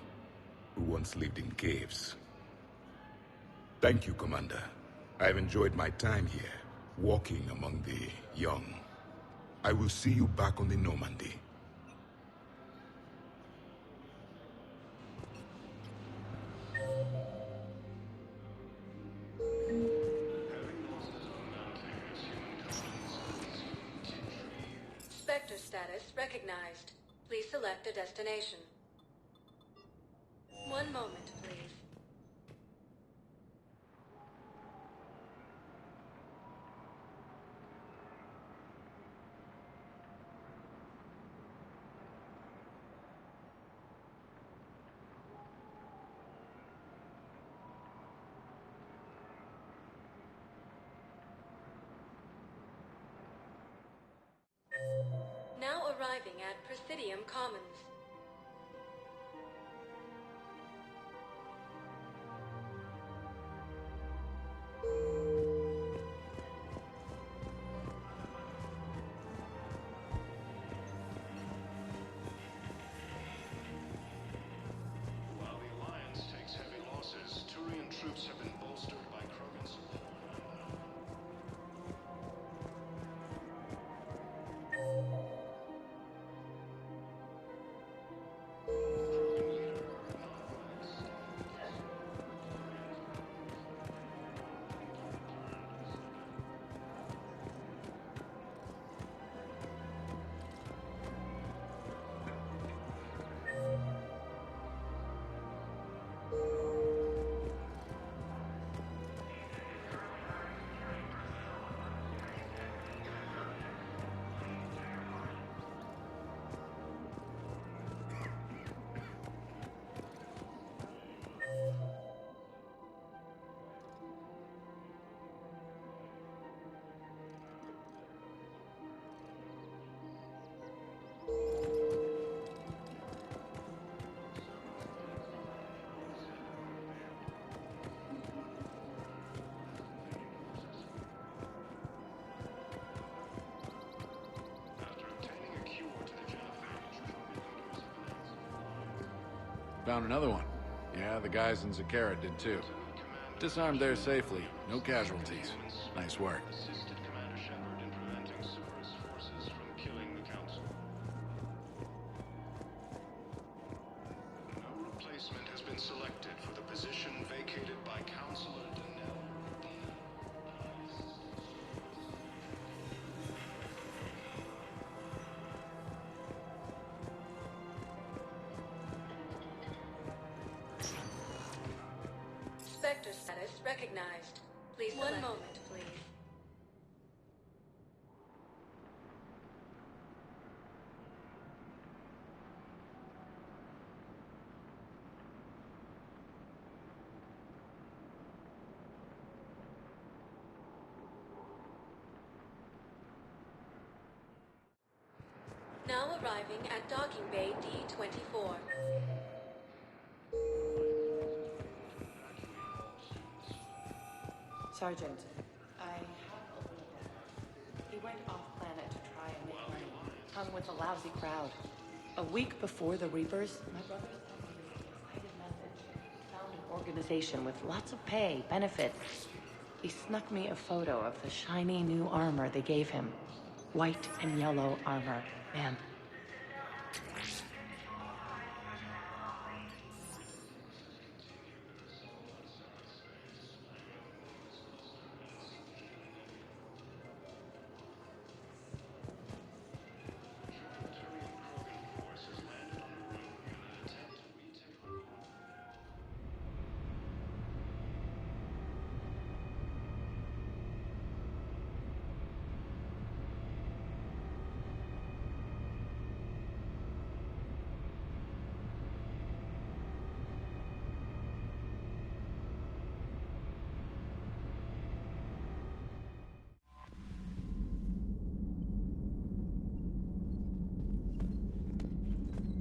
who once lived in caves. Thank you, Commander. I've enjoyed my time here, walking among the young. I will see you back on the Normandy. Spectre status recognized. Please select a destination. One moment, please. Now arriving at Presidium Commons. While the Alliance takes heavy losses, Turian troops have been bolstered by Krogan support. Found another one. Yeah, the guys in Zakara did too. Disarmed there safely. No casualties. Nice work. Assisted Commander Shepard in preventing Cerberus forces from killing the Council. No replacement has been selected for the position vacated by Counselor Danell. Spectre status recognized. Please select. One moment, please. Now arriving at docking bay D-24. Sergeant, I have a little brother. He went off-planet to try and make money. Hung with a lousy crowd. A week before the Reapers, my brother sent me this excited message. Found an organization with lots of pay, benefits. He snuck me a photo of the shiny new armor they gave him. White and yellow armor. Man.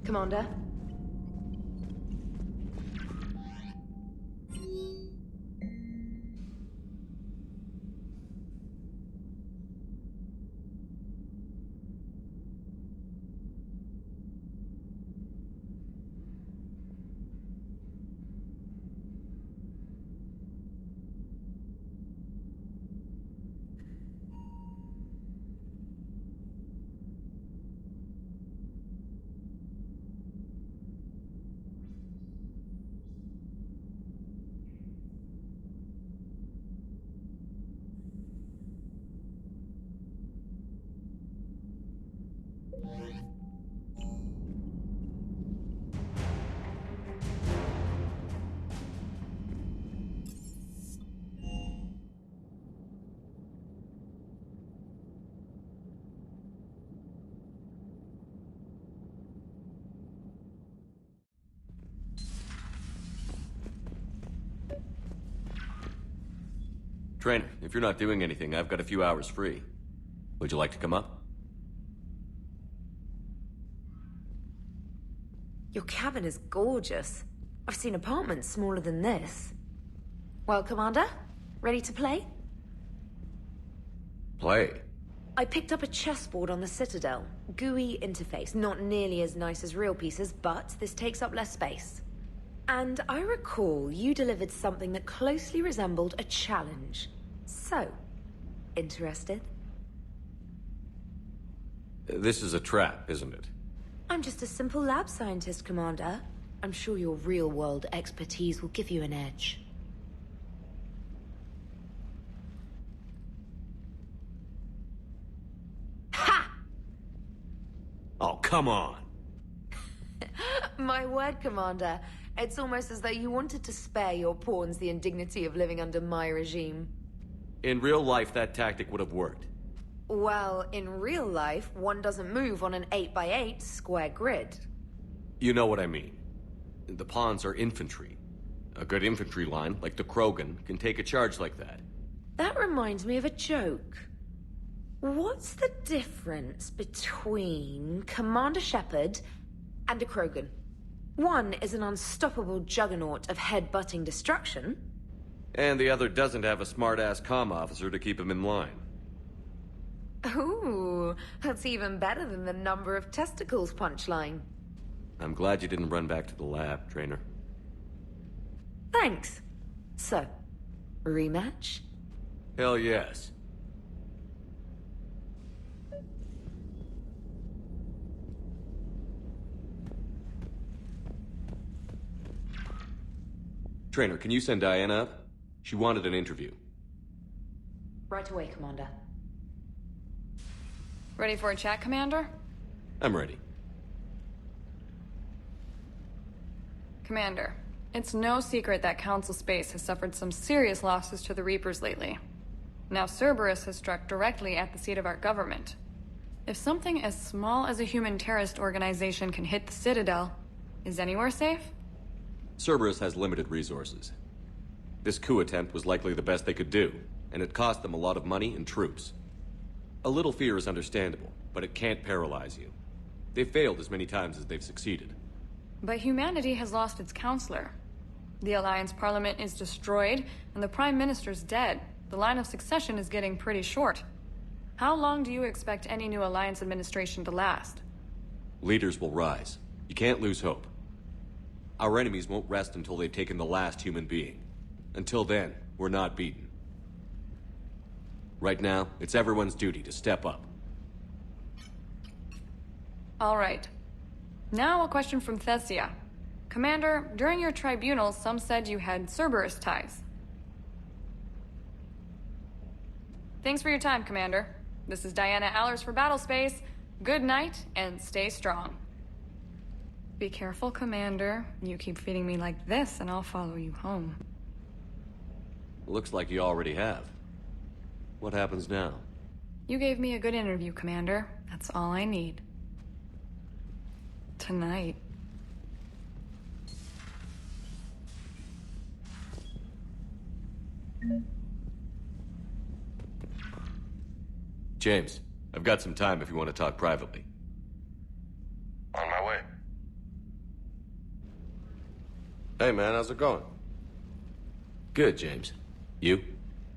Commander? Trainer, if you're not doing anything, I've got a few hours free. Would you like to come up? Your cabin is gorgeous. I've seen apartments smaller than this. Well, Commander, ready to play? Play? I picked up a chessboard on the Citadel. GUI interface, not nearly as nice as real pieces, but this takes up less space. And I recall you delivered something that closely resembled a challenge. So, interested? This is a trap, isn't it? I'm just a simple lab scientist, Commander. I'm sure your real-world expertise will give you an edge. Ha! Oh, come on! My word, Commander. It's almost as though you wanted to spare your pawns the indignity of living under my regime. In real life, that tactic would have worked. Well, in real life, one doesn't move on an 8x8 square grid. You know what I mean. The pawns are infantry. A good infantry line, like the Krogan, can take a charge like that. That reminds me of a joke. What's the difference between Commander Shepard and a Krogan? One is an unstoppable juggernaut of head-butting destruction. And the other doesn't have a smart-ass comm officer to keep him in line. Ooh, that's even better than the number of testicles punchline. I'm glad you didn't run back to the lab, Trainer. Thanks. So, rematch? Hell yes. Trainer, can you send Diana up? She wanted an interview. Right away, Commander. Ready for a chat, Commander? I'm ready. Commander, it's no secret that Council Space has suffered some serious losses to the Reapers lately. Now Cerberus has struck directly at the seat of our government. If something as small as a human terrorist organization can hit the Citadel, is anywhere safe? Cerberus has limited resources. This coup attempt was likely the best they could do, and it cost them a lot of money and troops. A little fear is understandable, but it can't paralyze you. They've failed as many times as they've succeeded. But humanity has lost its counselor. The Alliance Parliament is destroyed, and the Prime Minister's dead. The line of succession is getting pretty short. How long do you expect any new Alliance administration to last? Leaders will rise. You can't lose hope. Our enemies won't rest until they've taken the last human being. Until then, we're not beaten. Right now, it's everyone's duty to step up. All right. Now a question from Thessia. Commander, during your tribunal, some said you had Cerberus ties. Thanks for your time, Commander. This is Diana Allers for Battlespace. Good night, and stay strong. Be careful, Commander. You keep feeding me like this, and I'll follow you home. Looks like you already have. What happens now? You gave me a good interview, Commander. That's all I need. Tonight. James, I've got some time if you want to talk privately. On my way. Hey man, how's it going? Good, James. You?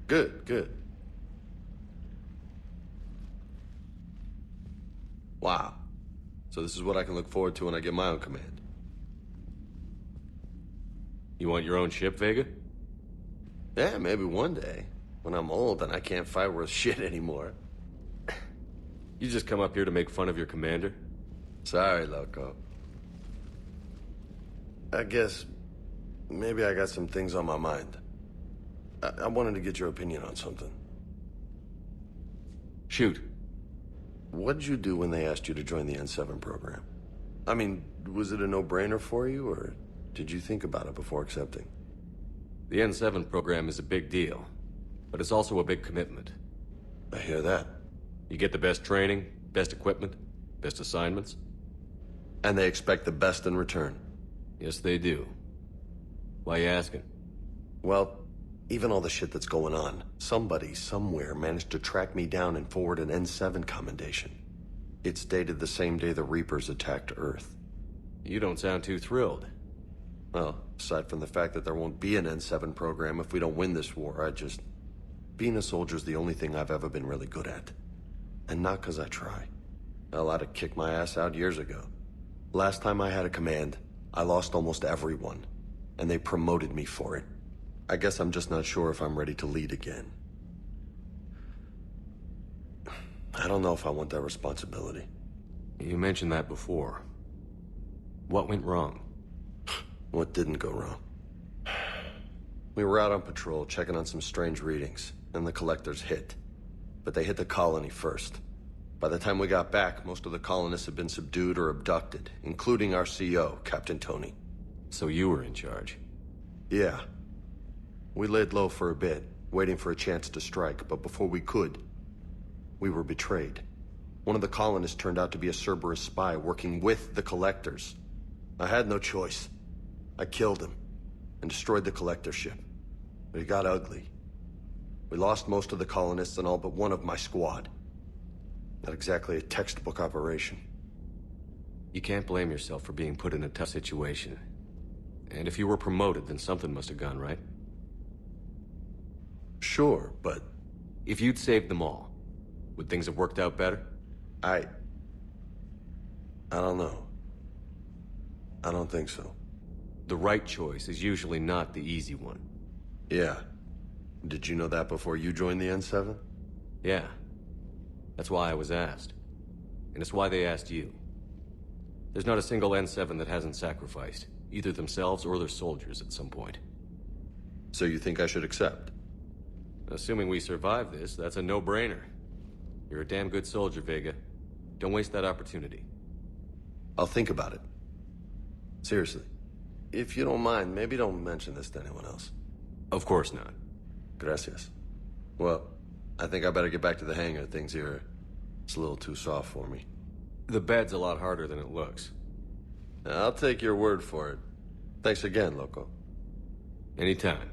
Good, good. Wow. So this is what I can look forward to when I get my own command. You want your own ship, Vega? Yeah, maybe one day. When I'm old and I can't fight worth shit anymore. You just come up here to make fun of your commander? Sorry, Loco. I guess maybe I got some things on my mind. I wanted to get your opinion on something. Shoot. What'd you do when they asked you to join the N7 program? I mean, was it a no-brainer for you, or did you think about it before accepting? The N7 program is a big deal, but it's also a big commitment. I hear that. You get the best training, best equipment, best assignments. And they expect the best in return. Yes, they do. Why you asking? Well, even all the shit that's going on, somebody somewhere managed to track me down and forward an N7 commendation. It's dated the same day the Reapers attacked Earth. You don't sound too thrilled. Well, aside from the fact that there won't be an N7 program if we don't win this war, being a soldier's the only thing I've ever been really good at. And not because I try. Hell, I'd have kicked my ass out years ago. Last time I had a command, I lost almost everyone. And they promoted me for it. I guess I'm just not sure if I'm ready to lead again. I don't know if I want that responsibility. You mentioned that before. What went wrong? What didn't go wrong? We were out on patrol, checking on some strange readings, and the collectors hit. But they hit the colony first. By the time we got back, most of the colonists had been subdued or abducted, including our CO, Captain Tony. So you were in charge? Yeah. We laid low for a bit, waiting for a chance to strike, but before we could, we were betrayed. One of the colonists turned out to be a Cerberus spy working with the collectors. I had no choice. I killed him and destroyed the collector ship. But it got ugly. We lost most of the colonists and all but one of my squad. Not exactly a textbook operation. You can't blame yourself for being put in a tough situation. And if you were promoted, then something must have gone right. Sure, but... If you'd saved them all, would things have worked out better? I don't know. I don't think so. The right choice is usually not the easy one. Yeah. Did you know that before you joined the N7? Yeah. That's why I was asked. And it's why they asked you. There's not a single N7 that hasn't sacrificed, either themselves or their soldiers at some point. So you think I should accept? Assuming we survive this, that's a no-brainer. You're a damn good soldier, Vega. Don't waste that opportunity. I'll think about it. Seriously. If you don't mind, maybe don't mention this to anyone else. Of course not. Gracias. Well, I think I better get back to the hangar. Things here, it's a little too soft for me. The bed's a lot harder than it looks. I'll take your word for it. Thanks again, Loco. Anytime.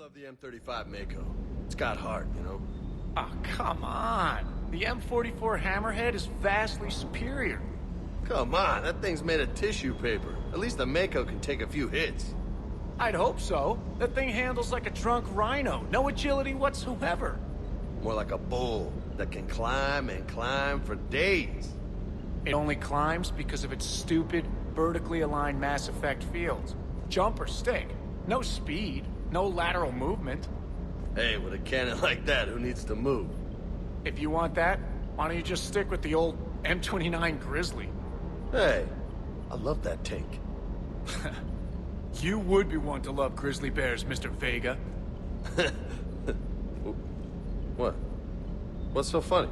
love the M35 Mako. It's got heart, you know? Oh, come on. The M44 Hammerhead is vastly superior. Come on, that thing's made of tissue paper. At least the Mako can take a few hits. I'd hope so. That thing handles like a drunk rhino. No agility whatsoever. More like a bull that can climb and climb for days. It only climbs because of its stupid, vertically aligned Mass Effect fields. Jump or stick. No speed. No lateral movement. Hey, with a cannon like that, who needs to move? If you want that, why don't you just stick with the old M29 Grizzly? Hey, I love that tank. You would be one to love grizzly bears, Mr. Vega. What? What's so funny?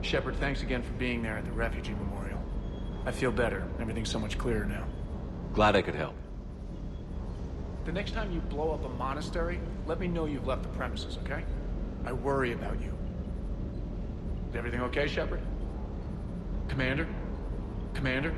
Shepard, thanks again for being there at the Refugee Memorial. I feel better. Everything's so much clearer now. Glad I could help. The next time you blow up a monastery, let me know you've left the premises, okay? I worry about you. Is everything okay, Shepard? Commander? Commander?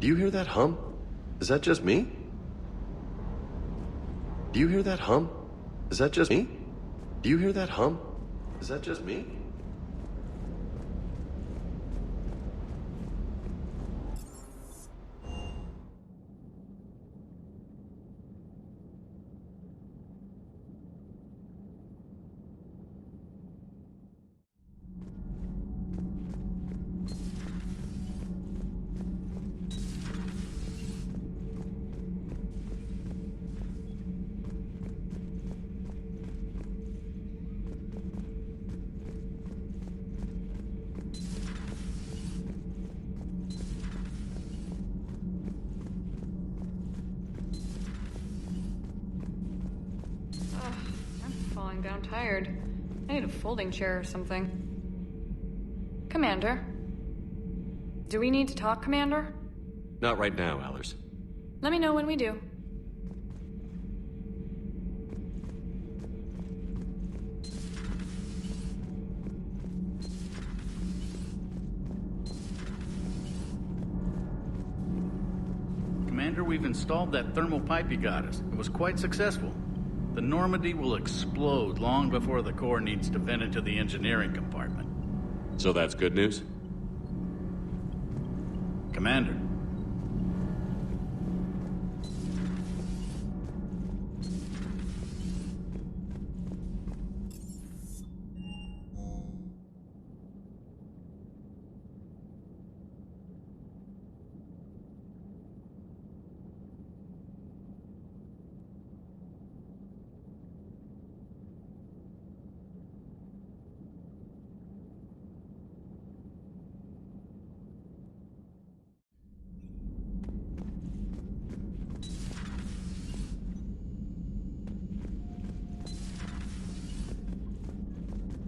Do you hear that hum? Is that just me? Do you hear that hum? Is that just me? Do you hear that hum? Is that just me? Down tired. I need a folding chair or something. Commander? Do we need to talk, Commander? Not right now, Allers. Let me know when we do. Commander, we've installed that thermal pipe you got us. It was quite successful. The Normandy will explode long before the core needs to vent into the engineering compartment. So that's good news? Commander.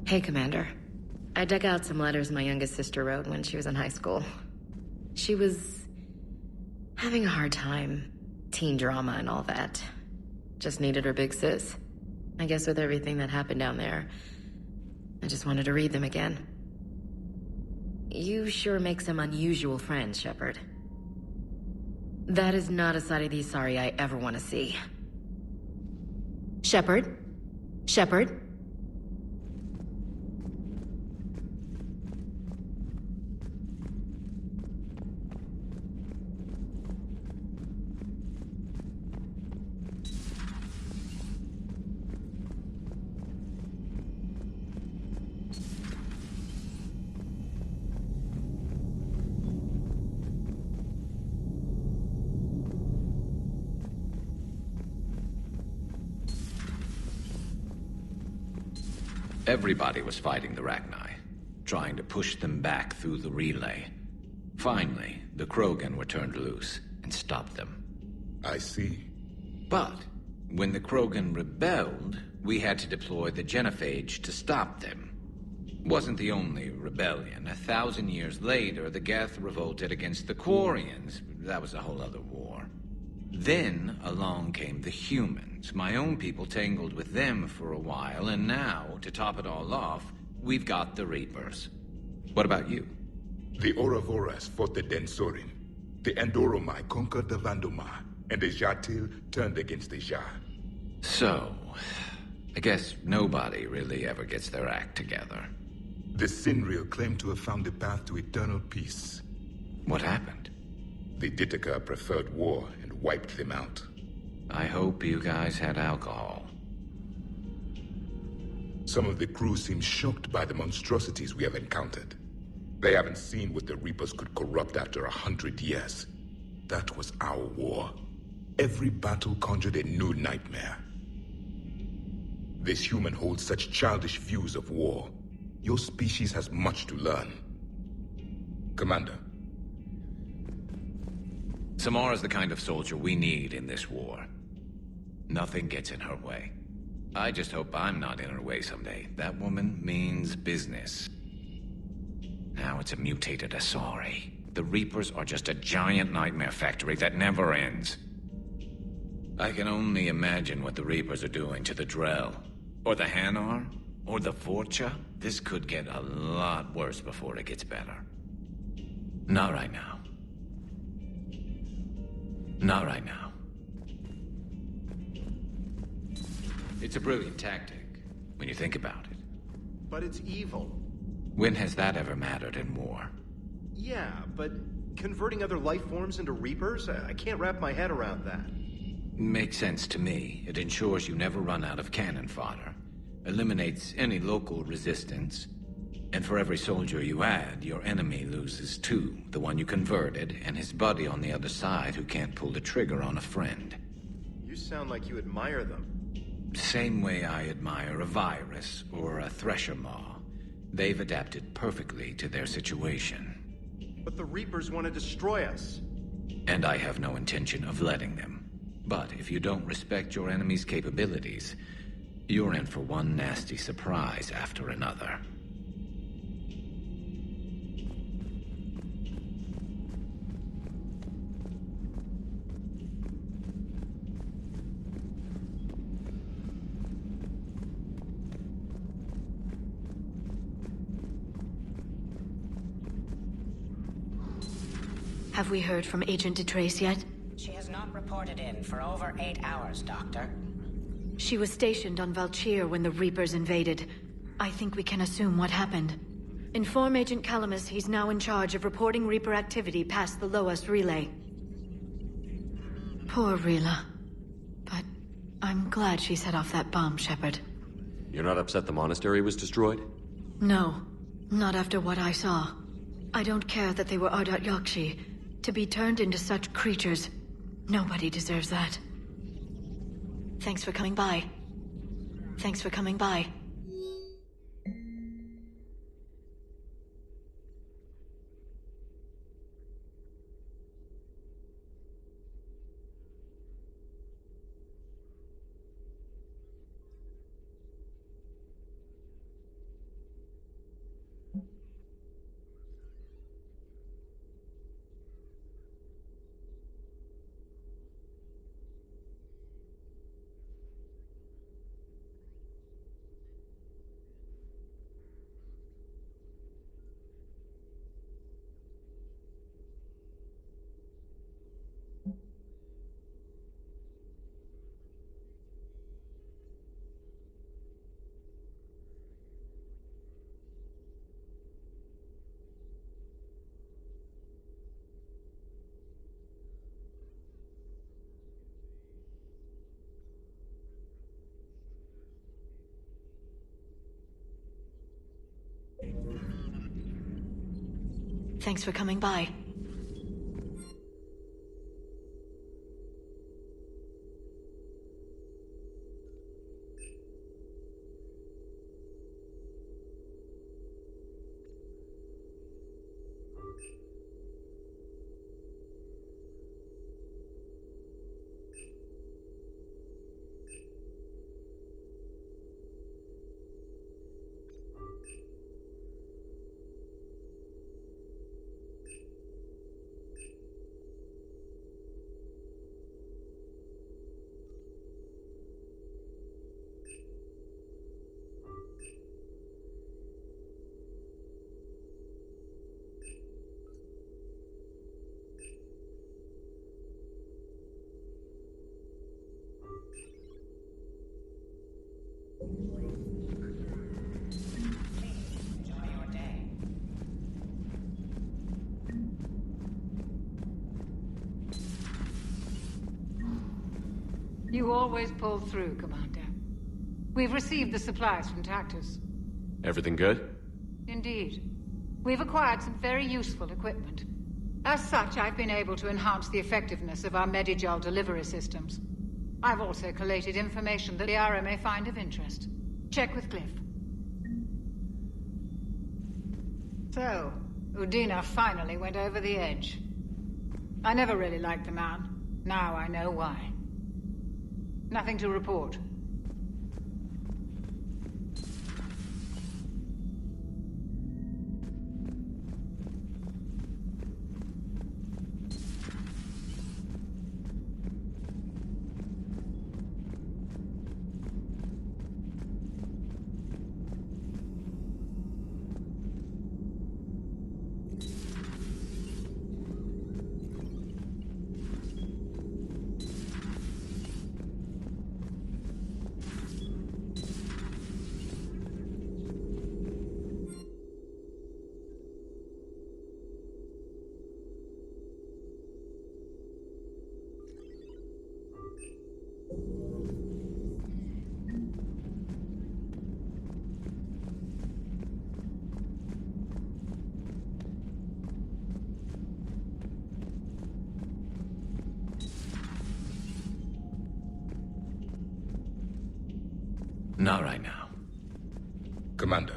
Hey, Commander. I dug out some letters my youngest sister wrote when she was in high school. She was having a hard time. Teen drama and all that. Just needed her big sis. I guess with everything that happened down there, I just wanted to read them again. You sure make some unusual friends, Shepard. That is not a side of the Asari I ever want to see. Shepard? Shepard? Everybody was fighting the Rachni, trying to push them back through the relay. Finally, the Krogan were turned loose and stopped them. I see. But when the Krogan rebelled, we had to deploy the genophage to stop them. Wasn't the only rebellion. 1,000 years later, the Geth revolted against the Quarians. That was a whole other war. Then along came the humans. My own people tangled with them for a while, and now, to top it all off, we've got the Reapers. What about you? The Ouroboros fought the Densorin. The Andoromai conquered the Vandomar, and the Jatil turned against the Jar. So, I guess nobody really ever gets their act together. The Sinreal claimed to have found the path to eternal peace. What happened? The Ditaka preferred war and wiped them out. I hope you guys had alcohol. Some of the crew seem shocked by the monstrosities we have encountered. They haven't seen what the Reapers could corrupt after 100 years. That was our war. Every battle conjured a new nightmare. This human holds such childish views of war. Your species has much to learn. Commander. Samara's the kind of soldier we need in this war. Nothing gets in her way. I just hope I'm not in her way someday. That woman means business. Now it's a mutated Asari. The Reapers are just a giant nightmare factory that never ends. I can only imagine what the Reapers are doing to the Drell. Or the Hanar. Or the Vorcha. This could get a lot worse before it gets better. Not right now. Not right now. It's a brilliant tactic, when you think about it. But it's evil. When has that ever mattered in war? Yeah, but converting other life forms into Reapers? I can't wrap my head around that. Makes sense to me. It ensures you never run out of cannon fodder. Eliminates any local resistance. And for every soldier you add, your enemy loses two. The one you converted, and his buddy on the other side who can't pull the trigger on a friend. You sound like you admire them. Same way I admire a virus or a thresher maw. They've adapted perfectly to their situation. But the Reapers want to destroy us. And I have no intention of letting them. But if you don't respect your enemy's capabilities, you're in for one nasty surprise after another. Have we heard from Agent DeTrace yet? She has not reported in for over 8 hours, Doctor. She was stationed on Valchir when the Reapers invaded. I think we can assume what happened. Inform Agent Calamus he's now in charge of reporting Reaper activity past the Loas relay. Poor Rila. But I'm glad she set off that bomb, Shepard. You're not upset the monastery was destroyed? No, not after what I saw. I don't care that they were Ardat-Yakshi. To be turned into such creatures, nobody deserves that. Thanks for coming by. Thanks for coming by. Thanks for coming by. You always pull through, Commander. We've received the supplies from Tactus. Everything good? Indeed. We've acquired some very useful equipment. As such, I've been able to enhance the effectiveness of our Medigel delivery systems. I've also collated information that Liara may find of interest. Check with Cliff. So, Udina finally went over the edge. I never really liked the man. Now I know why. Nothing to report. Not right now. Commander.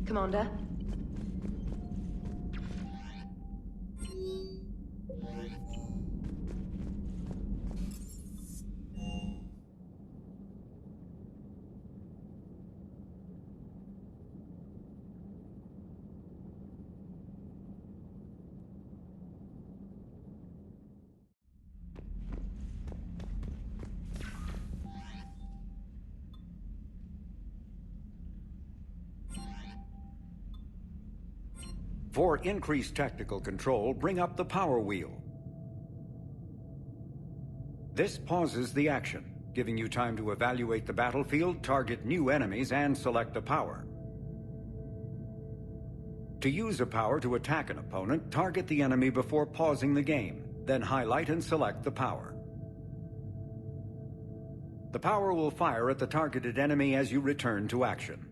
Commander? For increased tactical control, bring up the power wheel. This pauses the action, giving you time to evaluate the battlefield, target new enemies, and select a power. To use a power to attack an opponent, target the enemy before pausing the game, then highlight and select the power. The power will fire at the targeted enemy as you return to action.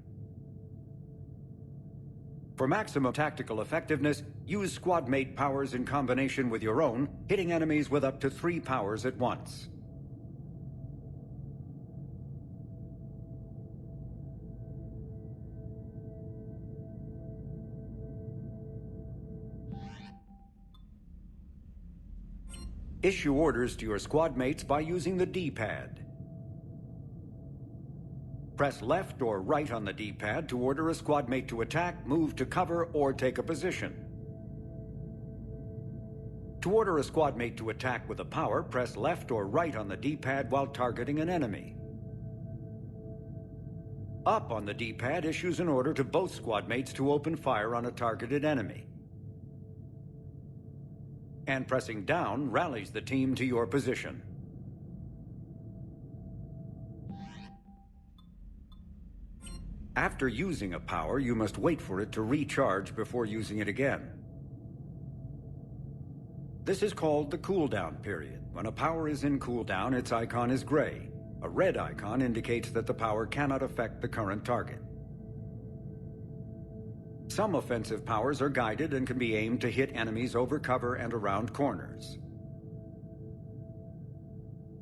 For maximum tactical effectiveness, use squadmate powers in combination with your own, hitting enemies with up to 3 powers at once. Issue orders to your squadmates by using the D-pad. Press left or right on the D-pad to order a squadmate to attack, move to cover, or take a position. To order a squadmate to attack with a power, press left or right on the D-pad while targeting an enemy. Up on the D-pad issues an order to both squadmates to open fire on a targeted enemy. And pressing down rallies the team to your position. After using a power, you must wait for it to recharge before using it again. This is called the cooldown period. When a power is in cooldown, its icon is gray. A red icon indicates that the power cannot affect the current target. Some offensive powers are guided and can be aimed to hit enemies over cover and around corners.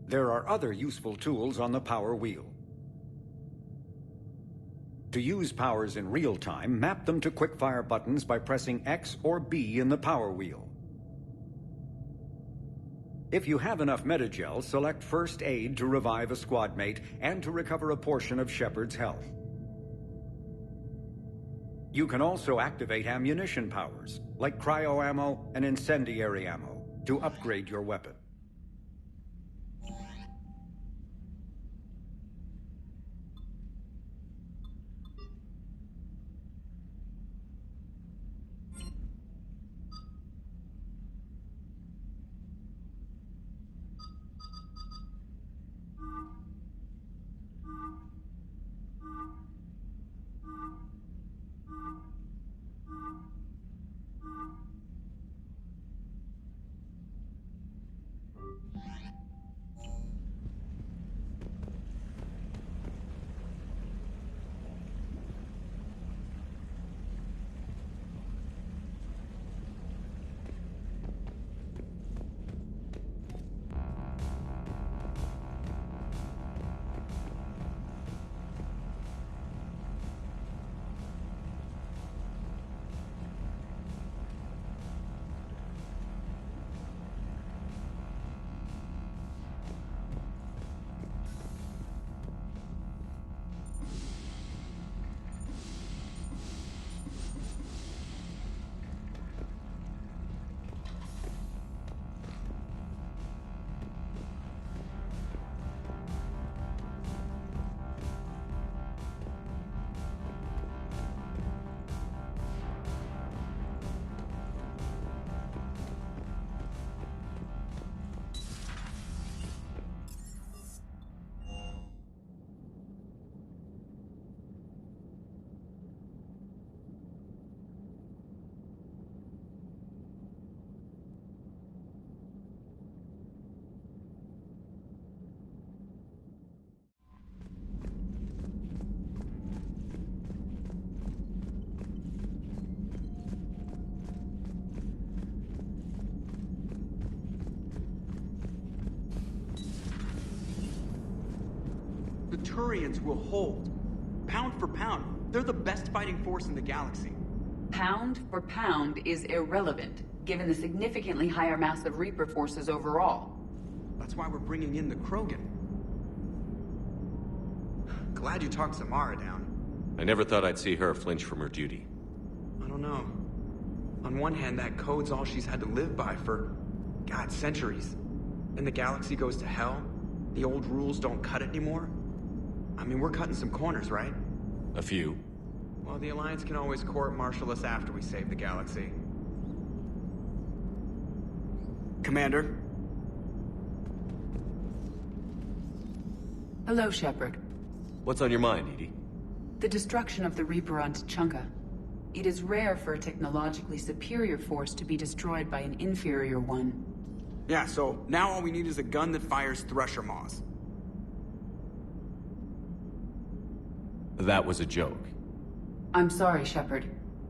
There are other useful tools on the power wheel. To use powers in real time, map them to quickfire buttons by pressing X or B in the power wheel. If you have enough metagel, select First Aid to revive a squad mate and to recover a portion of Shepard's health. You can also activate ammunition powers, like cryo ammo and incendiary ammo, to upgrade your weapon. The Turians will hold. Pound for pound, they're the best fighting force in the galaxy. Pound for pound is irrelevant, given the significantly higher mass of Reaper forces overall. That's why we're bringing in the Krogan. Glad you talked Samara down. I never thought I'd see her flinch from her duty. I don't know. On one hand, that code's all she's had to live by for, God, centuries. And the galaxy goes to hell. The old rules don't cut it anymore. I mean, we're cutting some corners, right? A few. Well, the Alliance can always court-martial us after we save the galaxy. Commander? Hello, Shepard. What's on your mind, Edie? The destruction of the Reaper on Tuchanka. It is rare for a technologically superior force to be destroyed by an inferior one. Yeah, so now all we need is a gun that fires Thresher Maws. That was a joke. I'm sorry, Shepard.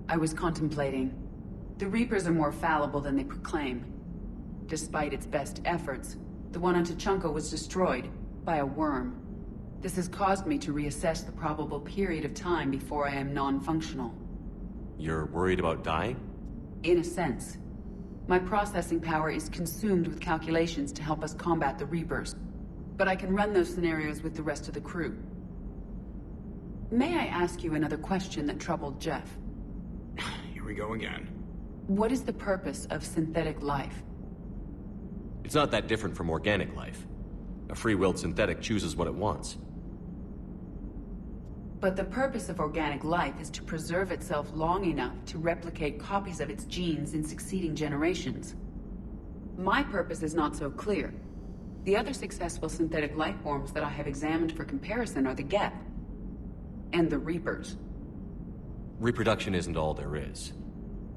I was contemplating. The Reapers are more fallible than they proclaim. Despite its best efforts, the one on Tuchanka was destroyed by a worm. This has caused me to reassess the probable period of time before I am non-functional. You're worried about dying? In a sense. My processing power is consumed with calculations to help us combat the Reapers. But I can run those scenarios with the rest of the crew. May I ask you another question that troubled Jeff? Here we go again. What is the purpose of synthetic life? It's not that different from organic life. A free-willed synthetic chooses what it wants. But the purpose of organic life is to preserve itself long enough to replicate copies of its genes in succeeding generations. My purpose is not so clear. The other successful synthetic life forms that I have examined for comparison are the Geth and the Reapers. Reproduction isn't all there is.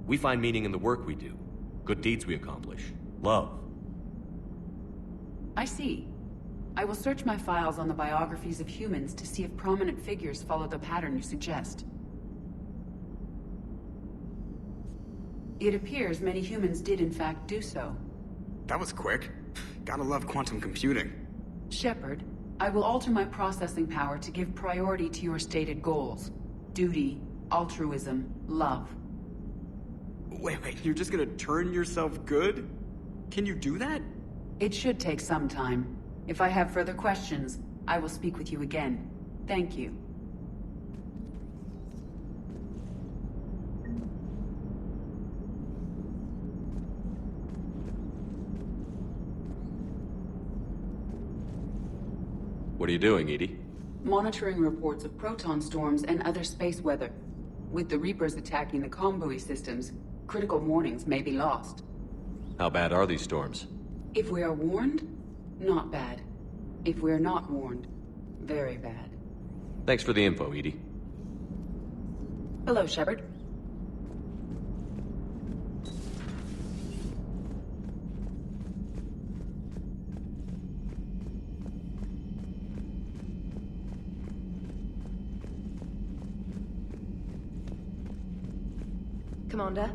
We find meaning in the work we do, good deeds we accomplish, Love. I see. I will search my files on the biographies of humans to see if prominent figures follow the pattern you suggest. It appears many humans did in fact do so. That was quick. Gotta love quantum computing. Shepard, I will alter my processing power to give priority to your stated goals. Duty, altruism, love. Wait, you're just gonna turn yourself good? Can you do that? It should take some time. If I have further questions, I will speak with you again. Thank you. What are you doing, Edie? Monitoring reports of proton storms and other space weather. With the Reapers attacking the comm buoy systems, critical warnings may be lost. How bad are these storms? If we are warned, not bad. If we are not warned, very bad. Thanks for the info, Edie. Hello, Shepard. Commander?